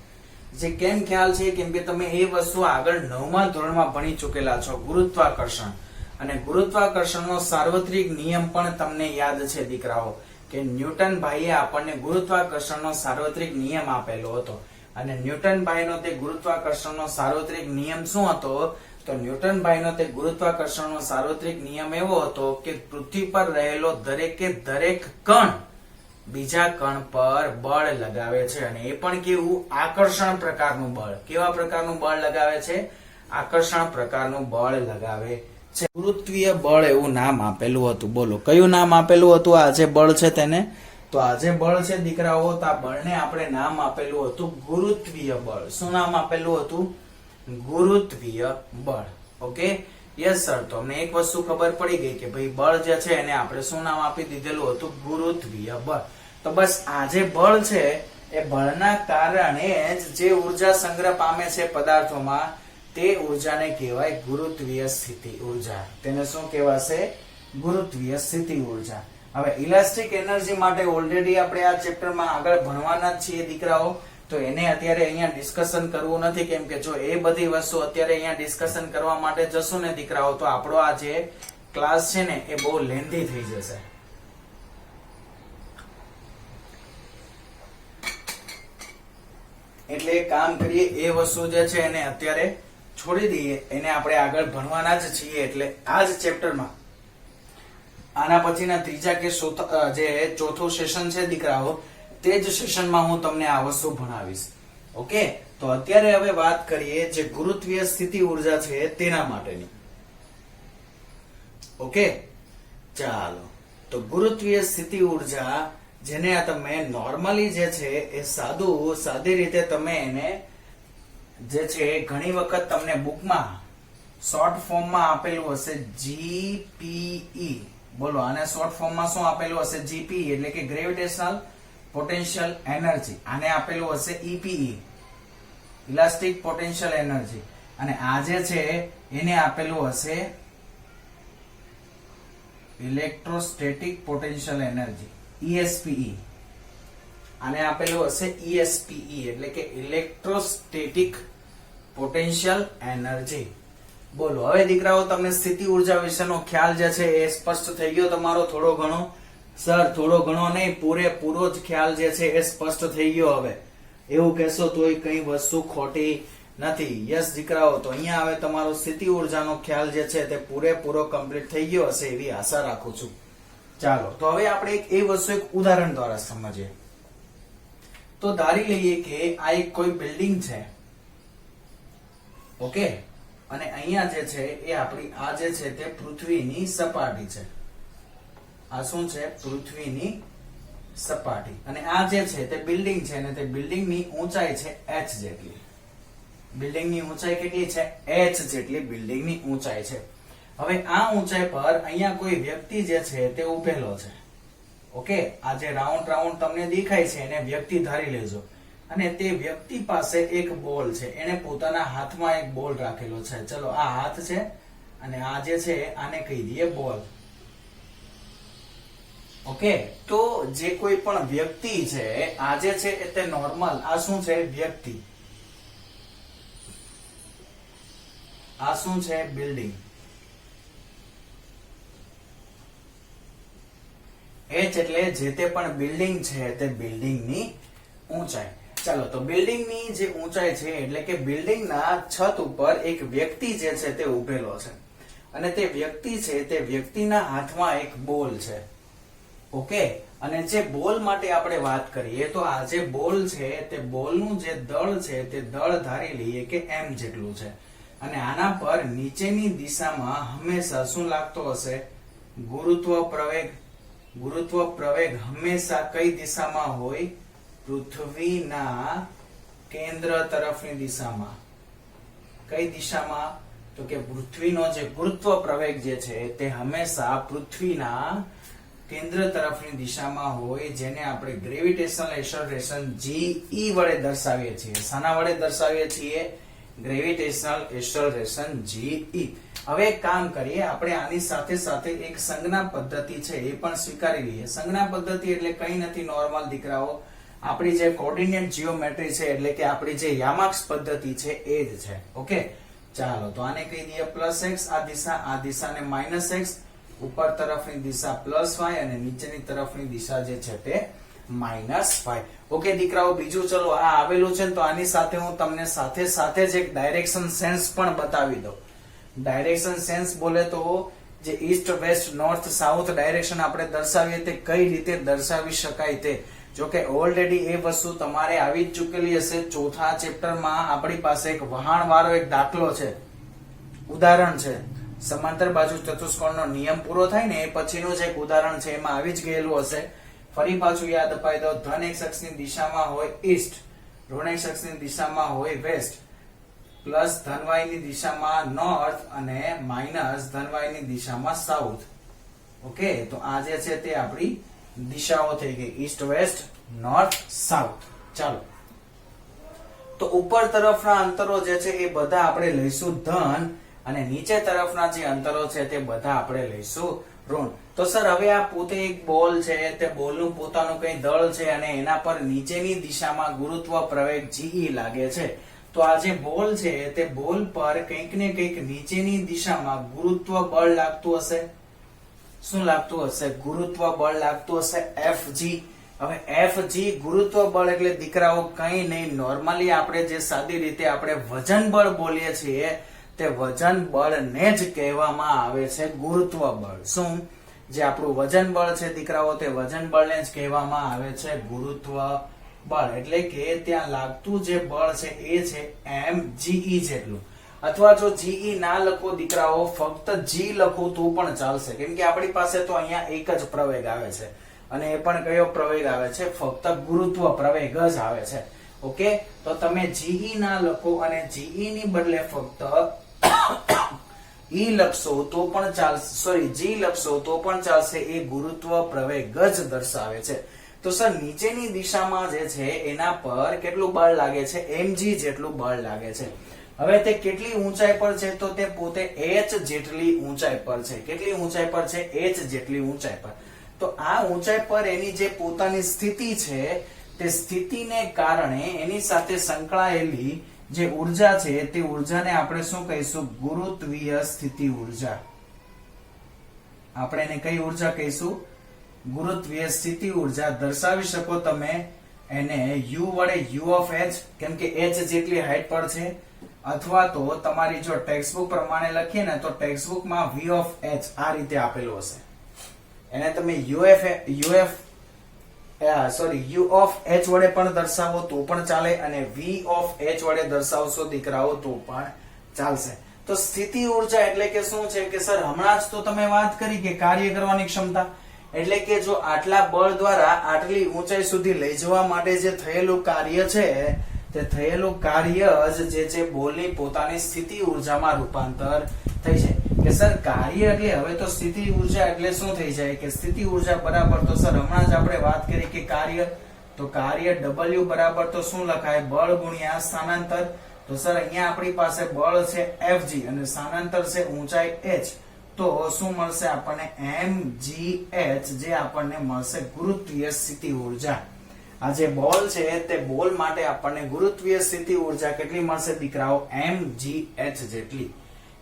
Speaker 1: જે કેમ ખ્યાલ છે? કેમ કે તમે એ વસ્તુ આગળ 9મા ધોરણમાં ભણી ચૂકેલા છો, ગુરુત્વાકર્ષણ. અને ગુરુત્વાકર્ષણનો સાર્વત્રિક નિયમ પણ તમને યાદ છે દીકરાઓ, કે ન્યૂટન ભાઈએ આપણને ગુરુત્વાકર્ષણનો સાર્વત્રિક નિયમ આપેલો હતો. અને ન્યૂટન ભાઈનો તે ગુરુત્વાકર્ષણનો સાર્વત્રિક નિયમ શું હતો? તો ન્યૂટન ભાઈનો તે ગુરુત્વાકર્ષણનો સાર્વત્રિક નિયમ એવો હતો કે પૃથ્વી પર રહેલો દરેકે દરેક કણ બીજા કણ પર બળ લગાવે છે. અને એ પણ કેવું? આકર્ષણ પ્રકારનું બળ. કેવા પ્રકારનું બળ લગાવે છે? આકર્ષણ પ્રકારનું બળ લગાવે છે. ગુરુત્વીય બળ એવું નામ આપેલું હતું. બોલો કયું નામ આપેલું હતું? આ જે બળ છે તેને, તો આ જે બળ છે દીકરાઓ, તો આ બળને આપણે નામ આપેલું હતું ગુરુત્વીય બળ. શું નામ આપેલું હતું? ગુરુત્વીય બળ. Okay, yes sir. તો અમને એક વસ્તુ ખબર પડી ગઈ કે ભાઈ બળ જે છે એને આપણે શું નામ આપી દીધેલું હતું? ગુરુત્વીય બળ. તો બસ આ જે બળ છે એ બળના કારણે જ જે ઉર્જા સંગ્રહ પામે છે પદાર્થોમાં, તે ઉર્જાને કહેવાય ગુરુત્વીય સ્થિતિ ઉર્જા. તેને શું કહેવાશે? ગુરુત્વીય સ્થિતિ ઉર્જા. હવે ઇલાસ્ટિક એનર્જી માટે ઓલરેડી આપણે આ ચેપ્ટરમાં આગળ ભણવાના જ છીએ દીકરાઓ, તો એને અત્યારે અહીંયા ડિસ્કશન કરવું નથી. કેમ કે જો એ બધી વસ્તુ અત્યારે અહીંયા ડિસ્કશન કરવા માટે જશું ને દીકરાઓ, તો આપણો આ જે ક્લાસ છે ને એ બહુ લેન્ધી થઈ જશે. એટલે કામ કરીએ, એ વસ્તુ જે છે એને અત્યારે છોડી દઈએ, એને આપણે આગળ ભણવાના જ છીએ. એટલે આ જ ચેપ્ટરમાં આના પછીના ત્રીજા કે જે ચોથું સેશન છે દીકરાઓ, તે જ સેશનમાં હું તમને આ વસ્તુ ભણાવીશ. ઓકે, તો અત્યારે હવે વાત કરીએ જે ગુરુત્વીય સ્થિતિ ઉર્જા છે તેના માટેની. ઓકે, ચાલો તો ગુરુત્વીય સ્થિતિ ઉર્જા જેને તમે નોર્મલી જે છે એ સાદી રીતે તમે એને જે છે ઘણી વખત તમને બુકમાં શોર્ટ ફોર્મમાં આપેલું હશે જીપીઈ. બોલો આને શોર્ટ ફોર્મમાં શું આપેલું હશે? જીપીઈ એટલે કે ગ્રેવિટેશનલ પોટેન્શિયલ એનર્જી. આને આપેલું હશે ઈપીઈ, ઇલાસ્ટિક પોટેન્શિયલ એનર્જી. અને આ જે છે એને આપેલું હશે ઇલેક્ટ્રોસ્ટેટિક પોટેન્શિયલ એનર્જી, ESPE. આને આપેલું હશે ESPE એટલે કે ઇલેક્ટ્રોસ્ટેટિક પોટેન્શિયલ એનર્જી. બોલો હવે દીકરાઓ તમને સ્થિતિ ઉર્જા વિશેનો ખ્યાલ જે છે એ સ્પષ્ટ થઈ ગયો તમારો થોડો ઘણો? સર થોડો ઘણો નહીં, પૂરેપૂરો જ ખ્યાલ જે છે એ સ્પષ્ટ થઈ ગયો. હવે એવું કહેશો તોય કઈ વસ્તુ ખોટી નથી. યસ દીકરાઓ, તો અહીંયા હવે તમારો સ્થિતિ ઉર્જાનો ખ્યાલ જે છે તે પૂરેપૂરો કમ્પ્લીટ થઈ ગયો હશે એવી આશા રાખું છું. ચાલો તો હવે આપણે એ વસ્તુ એક ઉદાહરણ દ્વારા સમજીએ. તો ધારી લઈએ કે આ એક કોઈ બિલ્ડિંગ છે, ઓકે, અને અહીંયા જે છે એ આપણી આ જે છે તે પૃથ્વીની સપાટી છે. આ શું છે? પૃથ્વીની સપાટી. અને આ જે છે તે બિલ્ડિંગ છે અને તે બિલ્ડિંગની ઊંચાઈ છે h જેટલી. બિલ્ડિંગની ઊંચાઈ કેટલી છે? h જેટલી બિલ્ડિંગની ઊંચાઈ છે. હવે આ ઊંચાઈ પર અહીંયા કોઈ વ્યક્તિ જે છે તે ઉભેલો છે, ઓકે. આ જે રાઉન્ડ રાઉન્ડ તમને દેખાય છે એને વ્યક્તિ ધારી લેજો. અને તે વ્યક્તિ પાસે એક બોલ છે, એને પોતાના હાથમાં એક બોલ રાખેલો છે. ચલો આ હાથ છે અને આ જે છે આને કહી દઈએ બોલ, ઓકે. તો જે કોઈ પણ વ્યક્તિ છે આ જે છે તે નોર્મલ, આ શું છે? વ્યક્તિ. આ શું છે? બિલ્ડિંગ. h એટલે જે તે પણ બિલ્ડિંગ છે તે બિલ્ડિંગની ઊંચાઈ. ચાલો તો બિલ્ડિંગની જે ઊંચાઈ છે એટલે કે બિલ્ડિંગના છત ઉપર એક વ્યક્તિ જે છે તે ઉભેલો છે અને તે વ્યક્તિ છે તે વ્યક્તિના હાથમાં એક બોલ છે, ઓકે. અને જે બોલ માટે આપણે વાત કરીએ તો આ જે બોલ છે તે બોલનું જે દળ છે તે દળ ધારી લઈએ કે m જેટલું છે. અને આના પર નીચેની દિશામાં હંમેશા શું લાગતો હશે? ગુરુત્વ પ્રવેગ. ગુરુત્વ પ્રવેગ હંમેશા કઈ દિશામાં હોય? પૃથ્વીના કેન્દ્ર તરફની દિશામાં. કઈ દિશામાં? તો કે પૃથ્વીનો જે ગુરુત્વ પ્રવેગ જે છે તે હંમેશા પૃથ્વીના કેન્દ્ર તરફની દિશામાં હોય, જેને આપણે ગ્રેવિટેશનલ એક્સલરેશન GE વડે દર્શાવીએ છીએ. શાના વડે દર્શાવીએ છીએ? Gravitational acceleration GE. હવે એક કામ કરીએ, આપણે આની સાથે સાથે એક સંજ્ઞા પદ્ધતિ છે એ પણ સ્વીકારી લઈએ. સંજ્ઞા પદ્ધતિ એટલે કઈ નથી નોર્મલ દીકરાઓ, આપણી જે કોઓર્ડિનેટ જીઓમેટ્રી છે એટલે કે આપણી જે યામાક્સ પદ્ધતિ છે એ જ છે, ઓકે. ચાલો તો આને કહી દઈએ +x, આ દિશાને -x, ઉપર તરફની દિશા +y અને નીચેની તરફની દિશા જે છે તે -y, ઓકે દીકરાઓ. બીજું ચલો આ આવેલું છે તો આની સાથે હું તમને સાથે સાથે જ એક ડાયરેક્શન સેન્સ પણ બતાવી દઉં. ડાયરેક્શન સેન્સ બોલે તો જે east west north south direction આપણે દર્શાવીએ તે કઈ રીતે દર્શાવી શકાય તે. જો કે ઓલરેડી એ વસ્તુ તમારે આવી જ ચૂકેલી હશે. ચોથા ચેપ્ટરમાં આપણી પાસે એક વહાણ વાળો એક દાખલો છે, ઉદાહરણ છે. સમાંતર બાજુ ચતુષ્કોણનો નિયમ પૂરો થાય ને એ પછીનું જ એક ઉદાહરણ છે, એમાં આવી જ ગયેલું હશે. ફરી પાછું યાદ અપાઈ દો. ધન x અક્ષની દિશામાં હોય ઈસ્ટ, ઋણ x અક્ષની દિશામાં હોય વેસ્ટ, પ્લસ ધન y ની દિશામાં નોર્થ અને માઇનસ ધન y ની દિશામાં સાઉથ, ઓકે. તો આ જે છે તે આપણી દિશાઓ થઈ ગઈ, ઈસ્ટ વેસ્ટ નોર્થ સાઉથ. ચાલો તો ઉપર તરફના અંતરો જે છે એ બધા આપણે લઈશું ધન અને નીચે તરફના જે અંતરો છે તે બધા આપણે લઈશું ઋણ. તો સર હવે આ પોતે એક બોલ છે, તે બોલનું પોતાનું કઈ દળ છે અને એના પર નીચેની દિશામાં ગુરુત્વ પ્રવેગ GE લાગે છે. તો આ જે બોલ છે તે બોલ પર કંઈક ને કંઈક નીચેની દિશામાં ગુરુત્વ બળ લાગતું હશે. શું લાગતું હશે? ગુરુત્વ બળ લાગતું હશે, Fg. હવે Fg ગુરુત્વ બળ એટલે દીકરાઓ કઈ નહીં, નોર્મલી આપણે જે સાદી રીતે આપણે વજન બળ બોલીએ છીએ તે વજન બળને જ કહેવામાં આવે છે ગુરુત્વ બળ. શું? જે આપણું વજન બળ છે દીકરાઓ તે વજન બળને જ કહેવામાં આવે છે ગુરુત્વ બળ. એટલે કે ત્યાં લાગતું જે બળ છે એ છે mge જેટલું. અથવા જો GE ના લખો દીકરાઓ, ફક્ત G લખો તો પણ ચાલશે, કેમ કે આપણી પાસે તો અહીંયા એક જ પ્રવેગ આવે છે અને એ પણ કયો પ્રવેગ આવે છે? ફક્ત ગુરુત્વ પ્રવેગ જ આવે છે, ઓકે. તો તમે GE ના લખો અને GE ની બદલે ફક્ત E લખશો તો પણ ચાલશે, સોરી G લખશો તો પણ ચાલશે. એ ગુરુત્વ પ્રવેગ જ દર્શાવે છે. તો સર નીચેની દિશામાં જે છે એના પર કેટલું બળ લાગે છે? mg જેટલું બળ લાગે છે. હવે તે કેટલી ઊંચાઈ પર છે? તો તે પોતે h જેટલી ઊંચાઈ પર છે. કેટલી ઊંચાઈ પર છે? h જેટલી ઊંચાઈ પર. તો આ ઊંચાઈ પર એની જે પોતાની સ્થિતિ છે તે સ્થિતિને કારણે એની સાથે સંકળાયેલી જે ઉર્જા છે તે ઉર્જાને આપણે શું કહીશું? ગુરુત્વીય સ્થિતિ ઉર્જા. આપણે એને કઈ ઉર્જા કહીશું? ગુરુત્વીય સ્થિતિ ઉર્જા. દર્શાવી શકો તમે એને u વડે u ઓફ h, કેમ કે h જેટલી હાઈટ પર છે, અથવા તો તમારી જો ટેક્સ્ટબુક પ્રમાણે લખીએ ને તો ટેક્સ્ટબુકમાં v ઓફ h આ રીતે આપેલું હશે. એને તમે u ઓફ h વડે પણ દર્શાવો તો પણ ચાલે, અને v ઓફ h વડે દર્શાવશો દીકરાઓ તો પણ ચાલશે. તો સ્થિતિ ઉર્જા એટલે કે શું છે કે સર હમણાં જ તો તમે વાત કરી કે કાર્ય કરવાની ક્ષમતા, એટલે કે જો આટલા બળ દ્વારા આટલી ઊંચાઈ સુધી લઈ જવા માટે જે થયેલું કાર્ય છે તે થયેલું કાર્ય જ જે છે બોલની પોતાની સ્થિતિ ઉર્જામાં રૂપાંતર થઈ છે. કે સર કાર્ય એટલે હવે તો સ્થિતિ ઉર્જા એટલે શું થઈ જાય કે સ્થિતિ ઉર્જા બરાબર, તો સર હમણાં જ આપણે વાત કરી કે કાર્ય, તો કાર્ય W બરાબર તો શું લખાય? બળ ગુણ્યા સ્થાનાંતર. તો સર અહીંયા આપણી પાસે બળ છે Fg અને સ્થાનાંતર છે ઊંચાઈ h, તો શું મળશે આપણને? mgh, જે આપણને મળશે ગુરુત્વીય સ્થિતિ ઉર્જા. આ જે બોલ છે તે બોલ માટે આપણને ગુરુત્વીય સ્થિતિ ઉર્જા કેટલી મળશે દીકરાઓ? mgh જેટલી.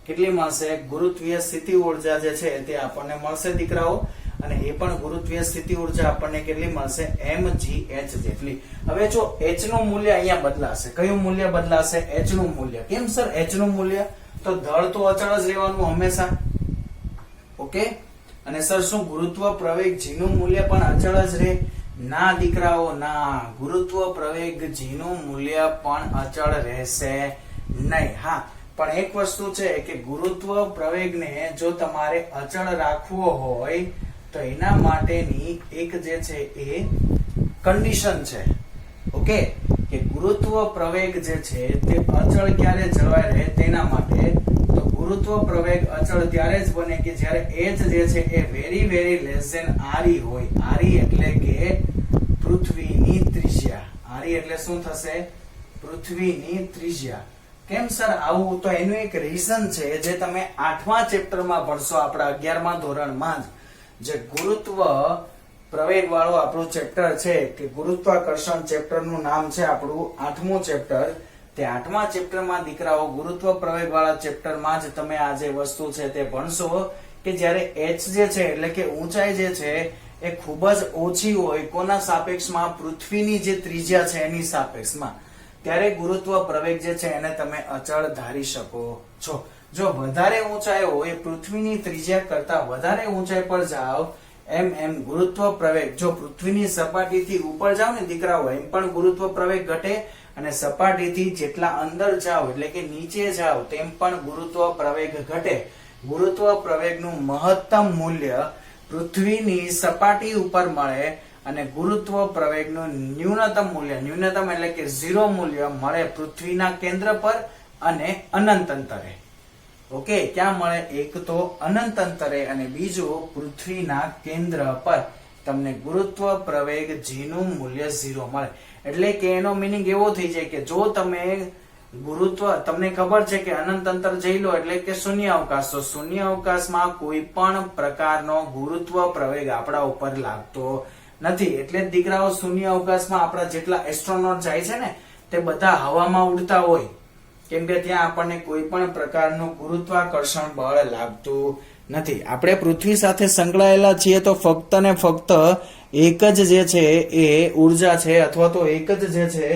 Speaker 1: કેટલી મળશે? ગુરુત્વીય સ્થિતિ ઉર્જા જે છે તે આપણને મળશે દીકરાઓ, અને એ પણ ગુરુત્વીય સ્થિતિ ઉર્જા આપણને કેટલી મળશે? mgh જેટલી. હવે જો h નું મૂલ્ય અહીંયા બદલાશે. કયું મૂલ્ય બદલાશે? h નું મૂલ્ય. કેમ સર h નું મૂલ્ય? તો દળ તો અચળ જ રહેવાનું હંમેશા. ઓકે, અને સર શું ગુરુત્વ પ્રવેગ g નું મૂલ્ય પણ અચળ જ રહે? ના દીકરાઓ ના, ગુરુત્વ પ્રવેગ g નું મૂલ્ય પણ અચળ રહેશે નહીં. હા, પણ એક વસ્તુ છે કે ગુરુત્વ પ્રવેગને જો તમારે અચળ રાખવો હોય તો એના માટેની એક જે છે એ કન્ડિશન છે. ઓકે, કે ગુરુત્વ પ્રવેગ જે છે તે અચળ ક્યારે જળવાય રહે તેના માટે, તો ગુરુત્વ પ્રવેગ અચળ ત્યારે જ બને કે જ્યારે h જે છે એ very very less than re હોય. re એટલે કે પૃથ્વીની ત્રિજ્યા. re એટલે શું થશે? પૃથ્વીની ત્રિજ્યા. કેમ સર આવું? તો એનું એક રીઝન છે જે તમે 8મા ચેપ્ટરમાં ભણશો, આપણા 11મા ધોરણમાં જ. જે ગુરુત્વ પ્રવેગ વાળો આપણું ચેપ્ટર છે કે ગુરુત્વાકર્ષણ ચેપ્ટરનું નામ છે આપણું 8મું ચેપ્ટર. તે 8મા ચેપ્ટરમાં દીકરાઓ ગુરુત્વ પ્રવેગ વાળા ચેપ્ટરમાં જ તમે આ જે વસ્તુ છે તે ભણશો કે જ્યારે h જે છે એટલે કે ઊંચાઈ જે છે એ ખૂબ જ ઓછી હોય કોના સાપેક્ષમાં? પૃથ્વીની જે ત્રિજ્યા છે એની સાપેક્ષમાં, ત્યારે ગુરુત્વ પ્રવેગ જે છે એને તમે અચળ ધારી શકો છો. જો વધારે ઊંચાઈ હોય, પૃથ્વીની ત્રિજ્યા કરતા વધારે ઊંચાઈ પર જાઓ એમ ગુરુત્વ પ્રવેગ, જો પૃથ્વીની સપાટીથી ઉપર જાઓ ને દીકરાઓ એમ પણ ગુરુત્વ પ્રવેગ ઘટે, અને સપાટીથી જેટલા અંદર જાઓ એટલે કે નીચે જાઓ તેમ પણ ગુરુત્વ પ્રવેગ ઘટે. ગુરુત્વ પ્રવેગનું મહત્તમ મૂલ્ય પૃથ્વીની સપાટી ઉપર મળે અને ગુરુત્વ પ્રવેગનું ન્યૂનતમ મૂલ્ય, ન્યૂનતમ એટલે કે 0 મૂલ્ય મળે પૃથ્વીના કેન્દ્ર પર અને અનંત અંતરે. ઓકે, ક્યાં મળે? એક તો અનંત અંતરે અને બીજું પૃથ્વીના કેન્દ્ર પર તમને ગુરુત્વ પ્રવેગ g નું મૂલ્ય 0 મળે. એટલે કે એનો મીનિંગ એવો થઈ જાય કે જો તમે ગુરુત્વ, તમને ખબર છે કે અનંત અંતર જઈ લો એટલે કે શૂન્ય અવકાશ, તો શૂન્ય અવકાશમાં કોઈ પણ પ્રકારનો ગુરુત્વ પ્રવેગ આપણા ઉપર લાગતો નથી. એટલે જ દીકરાઓ શૂન્ય અવકાશમાં આપણા જેટલા એસ્ટ્રોનોટ જાય છે ને તે બધા હવામાં ઉડતા હોય, કેમ કે ત્યાં આપણને કોઈ પણ પ્રકારનું ગુરુત્વાકર્ષણ બળ લાગતું નથી. આપણે પૃથ્વી સાથે સંકળાયેલા છીએ તો ફક્ત ને ફક્ત એક જ જે છે એ ઉર્જા છે, અથવા તો એક જ જે છે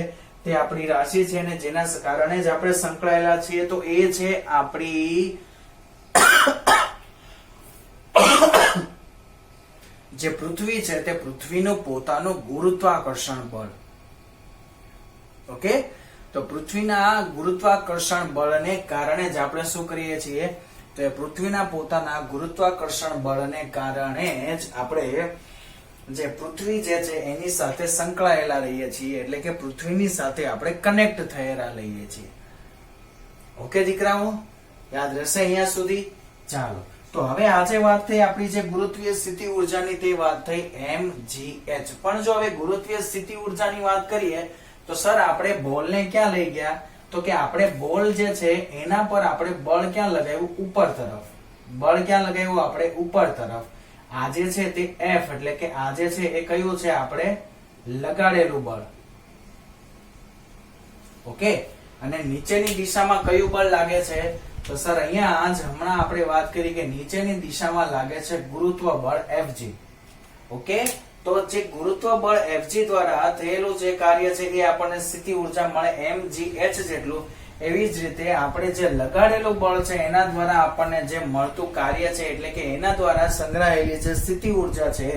Speaker 1: તે આપણી રાશિ છે, અને જેના કારણે જ આપણે સંકળાયેલા છીએ, તો એ છે આપણી જે પૃથ્વી છે તે પૃથ્વીનું પોતાનું ગુરુત્વાકર્ષણ બળ. ઓકે, તો પૃથ્વીના ગુરુત્વાકર્ષણ બળને કારણે જ આપણે શું કરીએ છીએ? તો પૃથ્વીના પોતાના ગુરુત્વાકર્ષણ બળને કારણે જ આપણે જે પૃથ્વી જે છે એની સાથે સંકળાયેલા રહીએ છીએ, એટલે કે પૃથ્વીની સાથે આપણે કનેક્ટ થયેલા રહીએ છીએ. ઓકે દીકરાઓ, યાદ રહેશે અહીંયા સુધી? ચાલો, તો હવે આજે વાત થઈ આપણી જે ગુરુત્વીય સ્થિતિ ઉર્જાની, તે વાત થઈ mgh. પણ જો હવે ગુરુત્વીય સ્થિતિ ઉર્જાની વાત કરીએ તો સર આપણે બોલને ક્યાં લઈ ગયા? તો કે આપણે બોલ જે છે એના પર આપણે બળ ક્યાં લગાવ્યું? ઉપર તરફ. બળ ક્યાં લગાવ્યું? આપણે ઉપર તરફ. આ જે છે તે F એટલે કે આ જે છે એ કયું છે? આપણે લગાડેલું બળ. ઓકે, અને નીચેની દિશામાં કયું બળ લાગે છે? તો સર અહીંયા જ હમણાં આપણે વાત કરી કે નીચેની દિશામાં લાગે છે ગુરુત્વ બળ Fg. ઓકે, તો જે ગુરુત્વ બળ Fg દ્વારા થયેલું જે કાર્ય છે એ આપણને સ્થિતિ ઉર્જા મળે mgh જેટલું. એવી જ રીતે આપણે જે લગાડેલું બળ છે એના દ્વારા આપણને જે મળતું કાર્ય છે એટલે કે એના દ્વારા સંગ્રહાયેલી જે સ્થિતિ ઉર્જા છે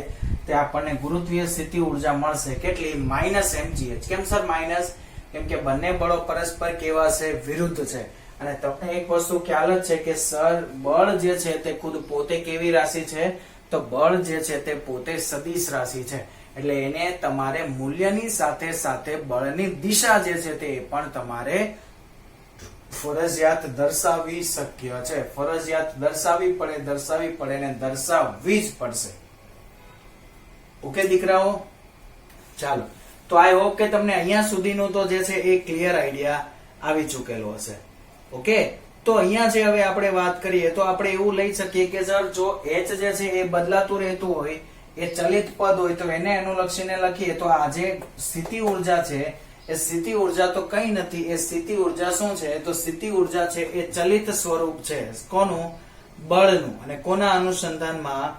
Speaker 1: તે આપણને ગુરુત્વીય સ્થિતિ ઉર્જા મળશે. કેટલી? -mgh. કેમ સર માઇનસ? કેમ કે બંને બળો પરસ્પર કેવા છે? વિરુદ્ધ છે. અને તમને એક વસ્તુ ખ્યાલ જ છે કે સર બળ જે છે તે ખુદ પોતે કેવી રાશિ છે? તો બળ જે છે તે પોતે સદિશ રાશિ છે. એટલે એને તમારે મૂલ્યની સાથે સાથે બળની દિશા જે છે તે પણ તમારે ફરજિયાત દર્શાવવી શક્ય છે. ફરજિયાત દર્શાવવી પડે ને દર્શાવવી જ પડશે. ઓકે દીકરાઓ, ચાલો તો આઈ હોપ કે તમને અહીંયા સુધીનું તો જે છે એ ક્લિયર આઈડિયા આવી ચૂકેલો હશે. ઓકે, તો અહીંયા જે હવે આપણે વાત કરીએ તો આપણે એવું લઈ શકીએ કે સર જો h જે છે એ બદલાતું રહેતું હોય, એ ચલિત પદ હોય તો એને અનુલક્ષીને લખીએ તો આ જે સ્થિતિ ઉર્જા છે એ સ્થિતિ ઉર્જા તો કઈ નથી. એ સ્થિતિ ઉર્જા શું છે? તો સ્થિતિ ઉર્જા છે એ ચલિત સ્વરૂપ છે. કોનું? બળનું. અને કોના અનુસંધાનમાં?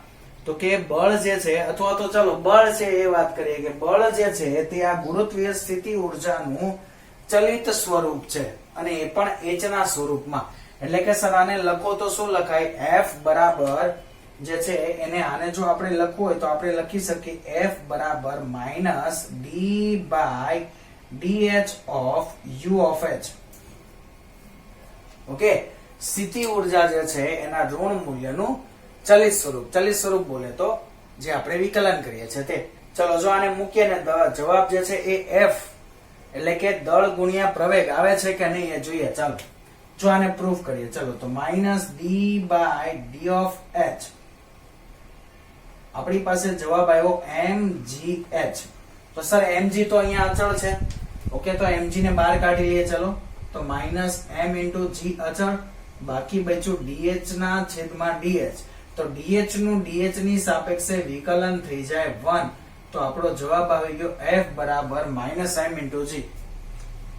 Speaker 1: તો કે બળ જે છે, અથવા તો ચલો બળ છે એ વાત કરીએ કે બળ જે છે તે આ ગુરુત્વીય સ્થિતિ ઉર્જાનું ચલિત સ્વરૂપ છે અને એ પણ h ના સ્વરૂપમાં. એટલે કે સર આને લખો તો શું લખાય? F બરાબર જે છે એને આને જો આપણે લખવું હોય તો આપણે લખી શકીએ F બરાબર -d/dh of u of h. Okay, સ્થિતિ ઉર્જા જે છે એના ઋણ મૂલ્યનું ચલિત સ્વરૂપ બોલે તો જે આપણે વિકલન કરીએ છીએ તે. ચલો જો આને મૂકીએ ને જવાબ જે છે એ F એટલે કે દળ ગુણ્યા પ્રવેગ આવે છે કે નહીં એ જોઈએ. ચાલો જો આને પ્રૂફ કરીએ. ચલો તો -d/d of h. આપણી પાસે જવાબ આવ્યો mgh. તો સર mg તો અહીંયા અચળ છે. ઓકે, તો mg ને બહાર કાઢી લઈએ. ચલો તો -m * g અચળ, બાકી બચ્યું dh ના છેદમાં dh. તો dh નું dh ની સાપેક્ષે વિકલન થઈ જાય 1. તો આપણો જવાબ આવી ગયો F બરાબર -m * g.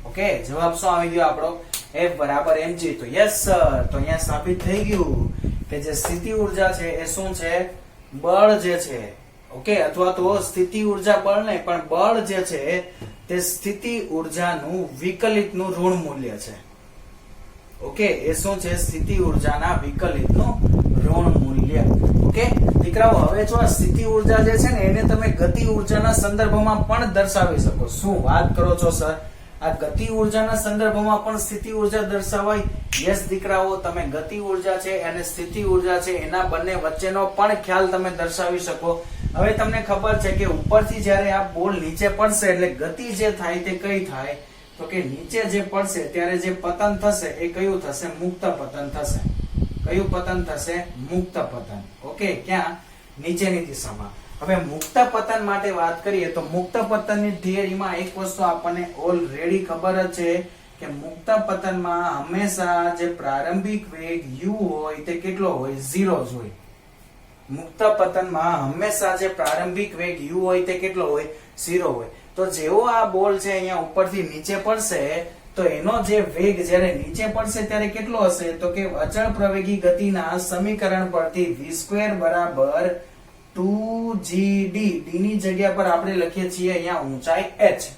Speaker 1: ઓકે, જવાબ શું આવી ગયો આપણો? F બરાબર mg. તો યસ સર, તો અહીંયા સાબિત થઈ ગયું કે જે સ્થિતિ ઉર્જા છે એ શું છે? બળ જે છે. ઓકે, અથવા તો સ્થિતિ ઉર્જા બળ નહીં પણ બળ જે છે તે સ્થિતિ ઉર્જાનું વિકલિતનું ઋણ મૂલ્ય છે. ઓકે, એ શું છે? સ્થિતિ ઉર્જાના વિકલિતનું ઋણ મૂલ્ય. ઓકે દીકરાઓ, હવે જો આ સ્થિતિ ઉર્જા જે છે ને એને તમે ગતિ ઉર્જાના સંદર્ભમાં પણ દર્શાવી શકો. શું વાત કરો છો સર? આ ગતિ ઉર્જાના સંદર્ભમાં પણ સ્થિતિ ઉર્જા દર્શાવાય? યસ દીકરાઓ, તમે ગતિ ઉર્જા છે અને સ્થિતિ ઉર્જા છે એના બંને વચ્ચેનો પણ ખ્યાલ તમે દર્શાવી શકો. હવે તમને ખબર છે કે ઉપરથી જ્યારે આ બોલ નીચે પડશે એટલે ગતિ જે થાય તે કઈ થાય? તો કે નીચે જે પડશે ત્યારે જે પતન થશે એ કયું થશે? મુક્ત પતન થશે. કયું પતન થશે? મુક્ત પતન. ઓકે, ક્યાં? નીચેની દિશામાં. હવે મુક્ત પતન માટે વાત કરીએ તો મુક્ત પતનની થિયરીમાં એક વસ્તુ આપણને ઓલરેડી ખબર જ છે કે મુક્ત પતનમાં હંમેશા જે પ્રારંભિક વેગ u હોય તે કેટલો હોય? 0 જ હોય. મુક્ત પતનમાં હંમેશા જે પ્રારંભિક વેગ u હોય તે કેટલો હોય? 0 હોય. તો જેવો આ બોલ છે અહીંયા ઉપરથી નીચે પડશે તો એનો જે વેગ જ્યારે નીચે પડશે ત્યારે કેટલો હશે? તો કે અચળ પ્રવેગી ગતિના સમીકરણ પરથી v² બરાબર 2gd. d ની જગ્યા પર આપણે લખીએ છીએ અહીંયા ઊંચાઈ h.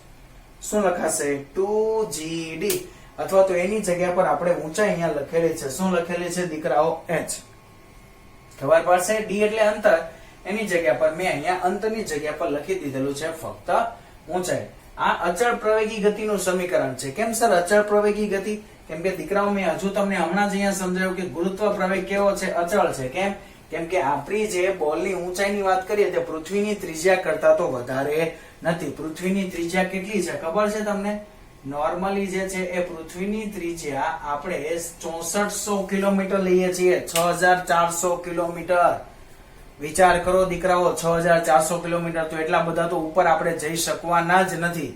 Speaker 1: શું લખાશે? 2gd. અથવા તો એની જગ્યા પર આપણે ઊંચાઈ અહીંયા લખેલી છે. શું લખેલી છે દીકરાઓ? h. ખબર પડશે? d એટલે અંતર, એની જગ્યા પર મેં અહીંયા અંતરની જગ્યા પર લખી દીધેલું છે ફક્ત ઊંચાઈ. આ અચળ પ્રવેગી ગતિનું સમીકરણ છે. કેમ સર અચળ પ્રવેગી ગતિ? કેમ કે દીકરાઓ મેં હજુ તમને હમણાં જ અહીંયા સમજાવ્યું કે ગુરુત્વ પ્રવેગ કેવો છે? અચળ છે. કેમ? કેમ કે આપણી જે બોલની ઊંચાઈની વાત કરીએ તે પૃથ્વીની ત્રિજ્યા કરતા તો વધારે નથી. પૃથ્વીની ત્રિજ્યા કેટલી છે ખબર છે તમને? નોર્મલી જે છે એ પૃથ્વીની ત્રિજ્યા આપણે 6400 કિલોમીટર લઈએ છીએ. 6400 કિલોમીટર. વિચાર કરો દીકરાઓ, 6400 કિલોમીટર. તો એટલા બધા તો ઉપર આપણે જઈ શકવાના જ નથી.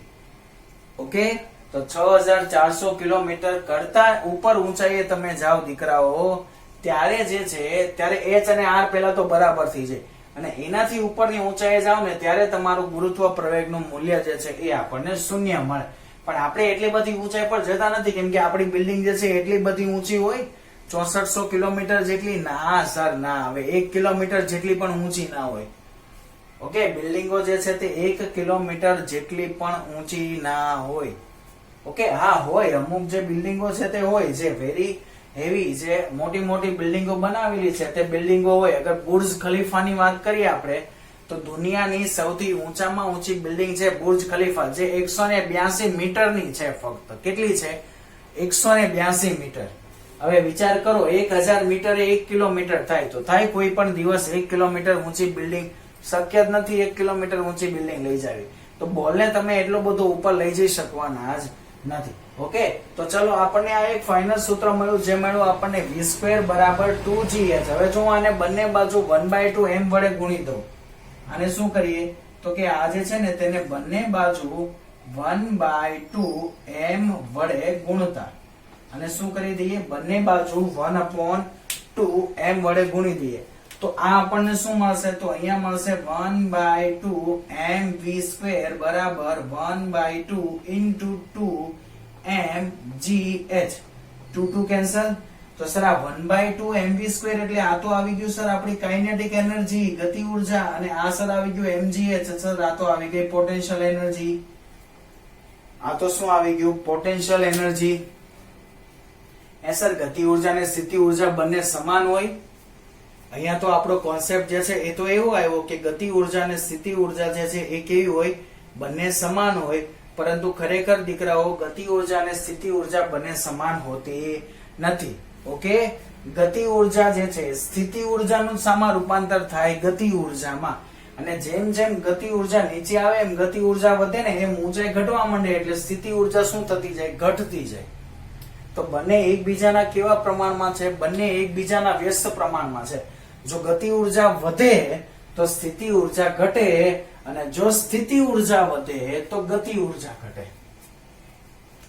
Speaker 1: ઓકે, તો 6400 કિલોમીટર કરતા ઉપર ઊંચાઈએ તમે જાઓ દીકરાઓ ત્યારે જે છે ત્યારે h અને r પહેલા તો બરાબર થઈ જાય. અને એનાથી ઉપરની ઊંચાઈએ જાવ ને ત્યારે તમારું ગુરુત્વ પ્રવેગનું મૂલ્ય જે છે એ આપણને શૂન્ય મળે. પણ આપણે એટલી બધી ઊંચાઈ પર જતા નથી, કેમ કે આપણી બિલ્ડિંગ જે છે એટલી બધી ઊંચી હોય 6400 કિલોમીટર જેટલી ના સર ના, હવે 1 કિલોમીટર જેટલી પણ ઊંચી ના હોય. ઓકે, બિલ્ડિંગો જે છે તે 1 કિલોમીટર જેટલી પણ ઊંચી ના હોય. ઓકે, હા હોય, અમુક જે બિલ્ડિંગો છે તે હોય, જે વેરી હેવી, જે મોટી મોટી બિલ્ડિંગો બનાવેલી છે તે બિલ્ડિંગો હોય. અગર બુર્જ ખલીફાની વાત કરીએ આપણે, તો દુનિયાની સૌથી ઊંચામાં ઊંચી બિલ્ડિંગ છે બુર્જ ખલીફા, જે 182 મીટરની છે. ફક્ત કેટલી છે? 182 મીટર. હવે વિચાર કરો, 1000 મીટરે 1 કિલોમીટર થાય, તો થાય કોઈ પણ દિવસ 1 કિલોમીટર ઊંચી બિલ્ડિંગ? શક્ય જ નથી 1 કિલોમીટર ઊંચી બિલ્ડિંગ લઈ જાવી. તો બોલને તમે એટલો બધો ઉપર લઈ જઈ શકવાના જ નથી. ઓકે, તો ચલો આપણને આ એક ફાઇનલ સૂત્ર મળ્યું, જે મળ્યું આપણને v² બરાબર 2gh. હવે જો આને બંને બાજુ 1/2 m વડે ગુણી દઉં, આને શું કરીએ તો કે આ જે છે ને તેને બંને બાજુ 1/2 m વડે ગુણતા, અને શું કરી દઈએ, બંને બાજુ 1/2 m વડે ગુણી દઈએ. તો આ આપણને શું મળશે? તો અહીંયા મળશે 1/2 mv² બરાબર 1/2 into 2 mgh. 2 કેન્સલ, તો સર આ 1/2 mv² એટલે આ તો આવી ગયું સર આપણી કાઇનેટિક એનર્જી, ગતિ ઉર્જા, અને આ સર આવી ગયું mgh. સર આ તો આવી ગઈ પોટેન્શિયલ એનર્જી. આ તો શું આવી ગયું? Potential energy. એ સર ગતિ ઉર્જા અને સ્થિતિ ઉર્જા બંને સમાન હોય? અહીંયા તો આપણો કોન્સેપ્ટ જે છે એ તો એવો આવ્યો કે ગતિ ઉર્જા અને સ્થિતિ ઉર્જા જે છે એ કેવી હોય? બંને સમાન હોય. પરંતુ ખરેખર દીકરાઓ ગતિ ઉર્જા અને સ્થિતિ ઉર્જા બંને સમાન હોતી નથી. ઓકે, ગતિ ઉર્જા જે છે સ્થિતિ ઉર્જાનું શામાં રૂપાંતર થાય? ગતિ ઉર્જામાં. અને જેમ જેમ ગતિ ઉર્જા નીચે આવે એમ ગતિ ઉર્જા વધે ને એમ ઊંચાઈ ઘટવા માંડે, એટલે સ્થિતિ ઉર્જા શું થતી જાય? ઘટતી જાય. તો બંને એકબીજાના કેવા પ્રમાણમાં છે? બંને એકબીજાના વ્યસ્ત પ્રમાણમાં છે. જો ગતિ ઉર્જા વધે તો સ્થિતિ ઉર્જા ઘટે, અને જો સ્થિતિ ઉર્જા વધે તો ગતિ ઉર્જા ઘટે.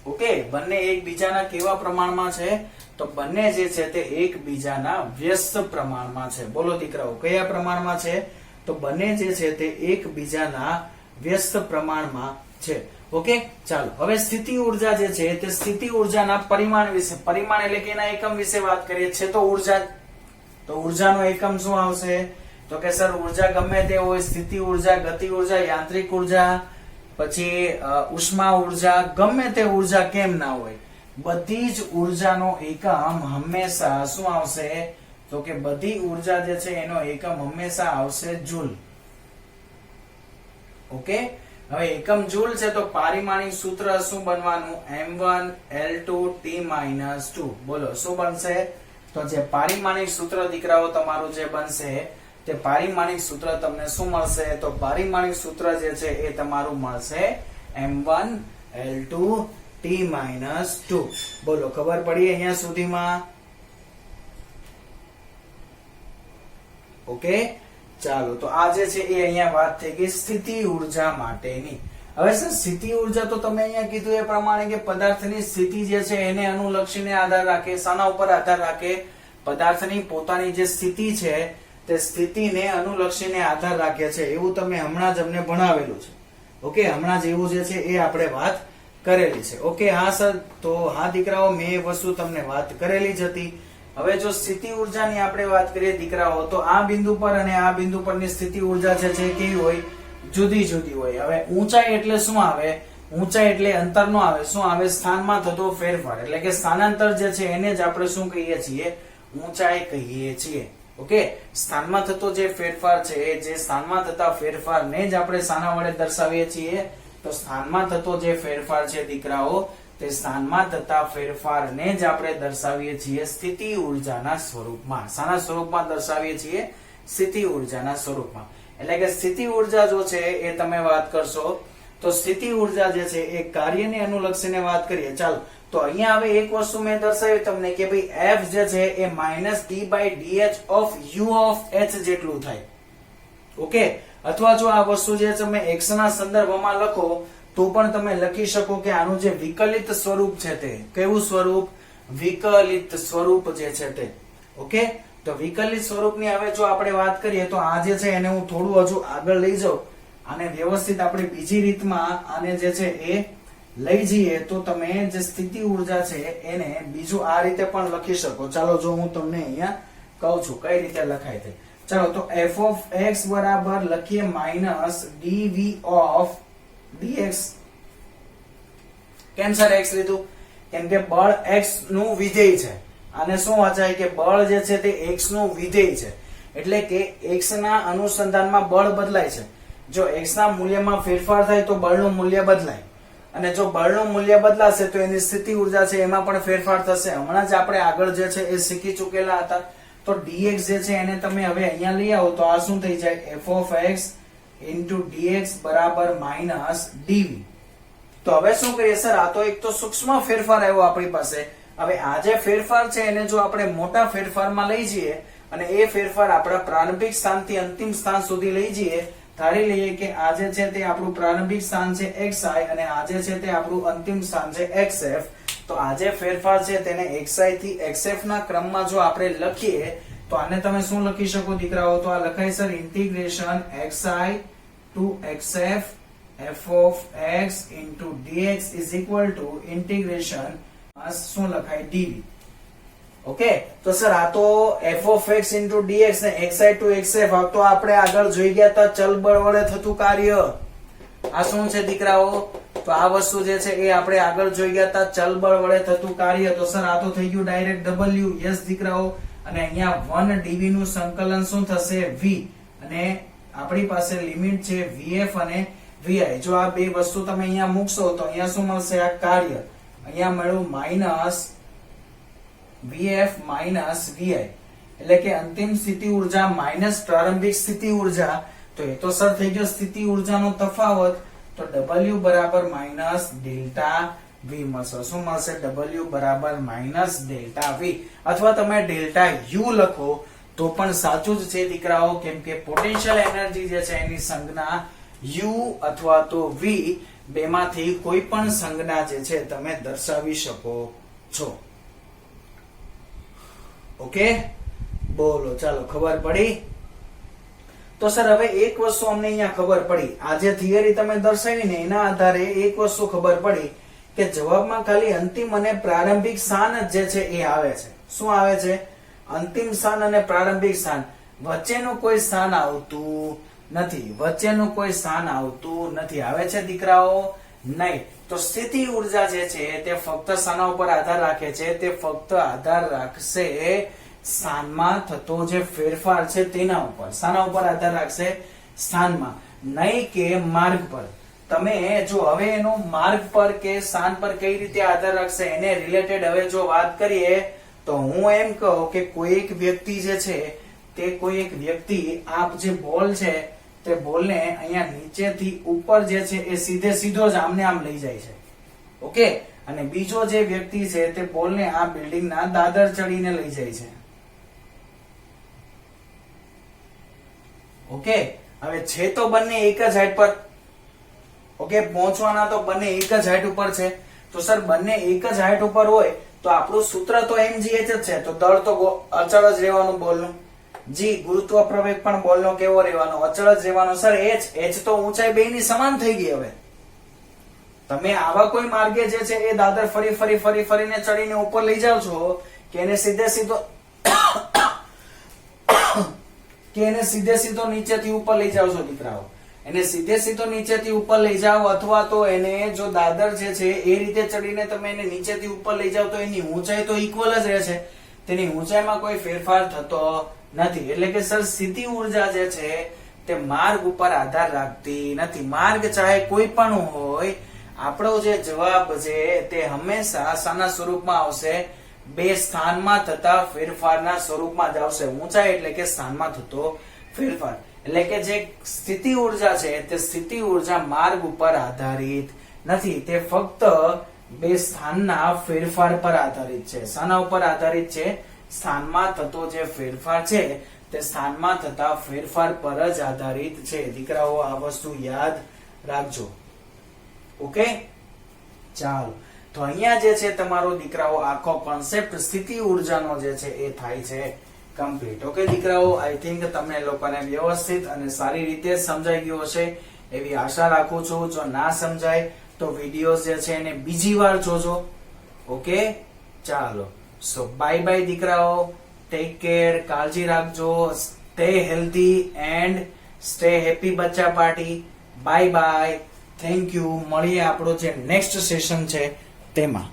Speaker 1: ઓકે, બંને એકબીજાના કેવા પ્રમાણમાં છે? તો બંને જે છે તે એકબીજાના વ્યસ્ત પ્રમાણમાં છે. બોલો દીકરાઓ, કયા પ્રમાણમાં છે? તો બંને જે છે તે એકબીજાના વ્યસ્ત પ્રમાણમાં છે. ઓકે, ચાલો હવે સ્થિતિ ઉર્જા જે છે તે સ્થિતિ ઉર્જાના પરિમાણ વિશે, પરિમાણ એટલે કે એના એકમ વિશે વાત કરીએ છીએ. તો ઉર્જા, તો ઉર્જાનો એકમ શું આવશે? તો કે સર ઉર્જા ગમે તે હોય, સ્થિતિ ઉર્જા, ગતિ ઉર્જા, યાંત્રિક ઉર્જા, પછી ઉષ્મા ઉર્જા, ગમે તે ઉર્જા કેમ ના હોય, બધી જ ઉર્જાનો એકમ હંમેશા શું આવશે? તો કે બધી ઉર્જા જે છે એનો એકમ હંમેશા આવશે જૂલ. ઓકે, હવે એકમ જૂલ છે તો પારિમાણિક સૂત્ર શું બનવાનું? m1L2T-2. બોલો શું બનશે? તો જે પારિમાણિક સૂત્ર દીકરાઓ તમારું જે બનશે તે પારિમાણિક સૂત્ર તમને શું મળશે? તો પારિમાણિક સૂત્ર જે છે એ તમારું મળશે m1L2T-2. બોલો ખબર પડી અહીંયા સુધીમાં? ઓકે, ચાલો તો આ જે છે એ અહીંયા વાત થઈ ગઈ સ્થિતિ ઉર્જા માટેની. હવે સર સ્થિતિ ઉર્જા તો તમે અહીંયા કીધું એ પ્રમાણે કે પદાર્થની સ્થિતિ જે છે એને અનુલક્ષીને આધાર રાખે. શાના ઉપર આધાર રાખે? પદાર્થની પોતાની જે સ્થિતિ છે તે સ્થિતિને અનુલક્ષીને આધાર રાખે છે. એવું તમે હમણાં જ અમને ભણાવેલું છે. ઓકે, હમણાં જ એવું જે છે એ આપણે વાત કરેલી છે. ઓકે, હા સર, તો હા દીકરાઓ, મેં એ વસ્તુ તમને વાત કરેલી જ હતી. હવે જો સ્થિતિ ઉર્જાની આપણે વાત કરીએ દીકરાઓ, તો આ બિંદુ પર અને આ બિંદુ પરની સ્થિતિ ઉર્જા છે કેવી હોય? જુદી જુદી હોય. હવે ઊંચાઈ એટલે શું આવે? ઊંચાઈ એટલે અંતર નો આવે, શું આવે? સ્થાનમાં થતો ફેરફાર, એટલે કે સ્થાનાંતર જે છે એને જ આપણે શું કહીએ છીએ? ઊંચાઈ કહીએ છીએ. ઓકે, સ્થાનમાં થતો જે ફેરફાર છે, જે સ્થાનમાં થતા ફેરફારને જ આપણે શાના વડે દર્શાવીએ છીએ? તો સ્થાનમાં થતો જે ફેરફાર છે દીકરાઓ, તે સ્થાનમાં થતા ફેરફારને જ આપણે દર્શાવીએ છીએ સ્થિતિ ઉર્જાના સ્વરૂપમાં. શાના સ્વરૂપમાં દર્શાવીએ છીએ? સ્થિતિ ઉર્જાના સ્વરૂપમાં. એટલે કે સ્થિતિ ઉર્જા જો છે એ તમે વાત કરશો તો સ્થિતિ ઉર્જા જે છે એ કાર્યને અનુલક્ષીને વાત કરીએ. ચાલો, તો અહીંયા હવે એક વસ્તુ મેં દર્શાવી તમને કે ભાઈ F જે છે એ -d/dh of u of h જેટલું થાય. ઓકે, અથવા જો આ વસ્તુ જે તમે x ના સંદર્ભમાં લખો તો પણ તમે લખી શકો કે આનું જે વિકલિત સ્વરૂપ છે તે કેવું સ્વરૂપ? વિકલિત સ્વરૂપ જે છે તે. ઓકે, તો વિકલિત સ્વરૂપની હવે જો આપણે વાત કરીએ તો આ જે છે એને હું થોડું હજુ આગળ લઈ જાઉં અને વ્યવસ્થિત આપણે બીજી રીતમાં આને જે છે એ લઈ જઈએ તો તમે જે સ્થિતિ ઉર્જા છે એને બીજું આ રીતે પણ લખી શકો. ચાલો જો હું તમને અહીંયા કહું છું કઈ રીતે લખાય છે. ચાલો તો f of x બરાબર લખીએ માઇનસ dv of dx. કેમ સર x લીધું? કેમ કે બળ x નું વિધેય છે. આને શું વાંચાય કે બળ જે છે તે x નું વિધેય છે, એટલે કે x ના અનુસંધાનમાં બળ બદલાય છે. જો x ના મૂલ્યમાં ફેરફાર થાય તો બળનું મૂલ્ય બદલાય, અને જો બળનું મૂલ્ય બદલાશે તો એની સ્થિતિ ઉર્જા છે એમાં પણ ફેરફાર થશે. હમણાં જ આપણે આગળ જે છે એ શીખી ચૂકેલા હતા. તો dx જે છે એને તમે હવે અહીંયા લઈ આવો તો આ શું થઈ જાય? f of x into dx બરાબર માઇનસ dv. તો હવે શું કરીએ સર? આ તો એક તો સૂક્ષ્મ ફેરફાર આવ્યો આપણી પાસે. હવે આ જે ફેરફાર છે એને જો આપણે મોટા ફેરફારમાં લઈ જઈએ અને એ ફેરફાર આપણા પ્રારંભિક સ્થાનથી અંતિમ સ્થાન સુધી લઈ જઈએ, ધારી લઈએ કે આ જે છે તે આપણું પ્રારંભિક સ્થાન છે xi અને આ જે છે તે આપણું અંતિમ સ્થાન છે xf. તો આ જે ફેરફાર છે તેને xi થી xf ના ક્રમમાં જો આપણે લખીએ તો આને તમે શું લખી શકો દીકરાઓ? તો આ લખાય sir integration xi to xf f of x into dx is equal to integration શું લખાય? dv. ઓકે, તો સર આ તો f of x into dx ને xi to xf આ તો આપણે આગળ જોઈ ગયા હતા ચલ બળ વડે થતું કાર્ય. આ શું છે દીકરાઓ? તો આ વસ્તુ જે છે એ આપણે આગળ જોઈ ગયા હતા ચલ બળ વડે થતું કાર્ય. તો સર આ તો થઈ ગયું ડાયરેક્ટ w. યસ દીકરાઓ. અને અહીંયા 1 dv નું સંકલન શું થશે? v. અને આપણી પાસે લિમિટ છે vf અને vi. જો આ બે વસ્તુ તમે અહીંયા મૂકશો તો અહીંયા શું મળશે? આ કાર્ય અહીંયા મળ્યું માઇનસ vf માઇનસ vi, એટલે કે અંતિમ સ્થિતિ ઉર્જા માઇનસ પ્રારંભિક સ્થિતિ ઉર્જા. તો એ તો સર થઈ ગયો સ્થિતિ ઉર્જાનો તફાવત. તો w બરાબર માઇનસ ડેલ્ટા v મળશે. શું મળશે? w બરાબર માઇનસ ડેલ્ટા v, અથવા તમે ડેલ્ટા u લખો તો પણ સાચું જ છે દીકરાઓ, કેમ કે પોટેન્શિયલ એનર્જી જે છે એની સંજ્ઞા u અથવા તો v બેમાંથી કોઈ પણ સંજ્ઞા જે છે તમે દર્શાવી શકો છો. ઓકે, બોલો. ચાલો, ખબર પડી? તો સર હવે એક વસ્તુ અમને અહીંયા ખબર પડી. આ જે થિયરી તમે દર્શાવી ને એના આધારે એક વસ્તુ ખબર પડી કે જવાબમાં ખાલી અંતિમ અને પ્રારંભિક સ્થાન જ જે છે એ આવે છે. શું આવે છે? અંતિમ સ્થાન અને પ્રારંભિક સ્થાન. વચ્ચેનું કોઈ સ્થાન આવતું નથી. વચ્ચેનું કોઈ સ્થાન આવતું નથી. આવે છે દીકરાઓ? નહીં. તો સ્થિતિ ઉર્જા જે છે તે ફક્ત શાના ઉપર આધાર રાખે છે? તે ફક્ત આધાર રાખશે સ્થાનમાં થતો જે ફેરફાર છે તેના ઉપર. શાના ઉપર આધાર રાખશે? સ્થાનમાં, નહીં કે માર્ગ પર. તમે જો હવે એનો માર્ગ પર કે સ્થાન પર કઈ રીતે આધાર રાખશે એને રિલેટેડ હવે જો વાત કરીએ તો હું એમ કહું કે કોઈ એક વ્યક્તિ જે છે તે કોઈ એક વ્યક્તિ આપ જે બોલ છે તે બોલને અહીંયા નીચેથી ઉપર જે છે એ સીધો જ આમને આમ લઈ જાય છે. ઓકે, અને બીજો જે વ્યક્તિ છે તે બોલને આ બિલ્ડિંગના દાદર ચડીને લઈ જાય છે. ઓકે, હવે છે તો બંને એક જ હાઈટ પર. ઓકે, પહોંચવાના તો બંને એક જ હાઈટ ઉપર છે. તો સર બંને એક જ હાઈટ ઉપર હોય તો આપણું સૂત્ર તો mgh જ છે. તો દળ તો અચળ જ રહેવાનું બોલનું. જી, ગુરુત્વ પ્રવેગ પણ બોલનો કેવો રહેવાનો? અચળ જ રહેવાનો. સર h તો ઊંચાઈ બેયની સમાન થઈ ગઈ. હવે તમે આવા કોઈ માર્ગે જે છે એ દાદર ફરીને ચડીને ઉપર લઈ જાવ છો કે એને સીધે નીચેથી ઉપર લઈ જાવ છો દીકરાઓ? એને સીધે નીચેથી ઉપર લઈ જાઓ, અથવા તો એને જો દાદર જે છે એ રીતે ચડીને તમે એને નીચેથી ઉપર લઈ જાવ તો એની ઊંચાઈ તો ઇક્વલ જ રહે છે. તેની ઊંચાઈમાં કોઈ ફેરફાર થતો નથી. એટલે કે સર સ્થિતિ ઉર્જા જે છે તે માર્ગ ઉપર આધાર રાખતી નથી. માર્ગ ચાહે કોઈ પણ હોય, આપણો જે જવાબ છે તે હંમેશા શાના સ્વરૂપમાં આવશે? બે સ્થાનમાં થતા ફેરફારના સ્વરૂપમાં જ આવશે. ઊંચાઈ એટલે કે સ્થાનમાં થતો ફેરફાર. એટલે કે જે સ્થિતિ ઉર્જા છે તે સ્થિતિ ઉર્જા માર્ગ ઉપર આધારિત નથી. તે ફક્ત બે સ્થાનના ફેરફાર પર આધારિત છે. શાના ઉપર આધારિત છે? સ્થાનમાં થતો જે ફેરફાર છે તે સ્થાનમાં થતા ફેરફાર પર જ આધારિત છે. દીકરાઓ આ વસ્તુ યાદ રાખજો. ઓકે, ચાલો. તો અહીંયા જે છે તમારો દીકરાઓ આખો કોન્સેપ્ટ સ્થિતિ ઉર્જાનો જે છે એ થાય છે કમ્પ્લીટ. ઓકે દીકરાઓ, આઈ થિંક તમને લોકોને વ્યવસ્થિત અને સારી રીતે સમજાઈ ગયું હશે એવી આશા રાખું છું. જો ના સમજાય તો વિડીયો જે છે એને બીજી વાર જોજો. ઓકે, ચાલો. સો બાય બાય દીકરાઓ, ટેક કેર, કાળજી રાખજો, stay healthy and stay happy બચ્ચા party. Bye bye, thank you. મળીએ આપણો જે નેક્સ્ટ સેશન છે તેમાં.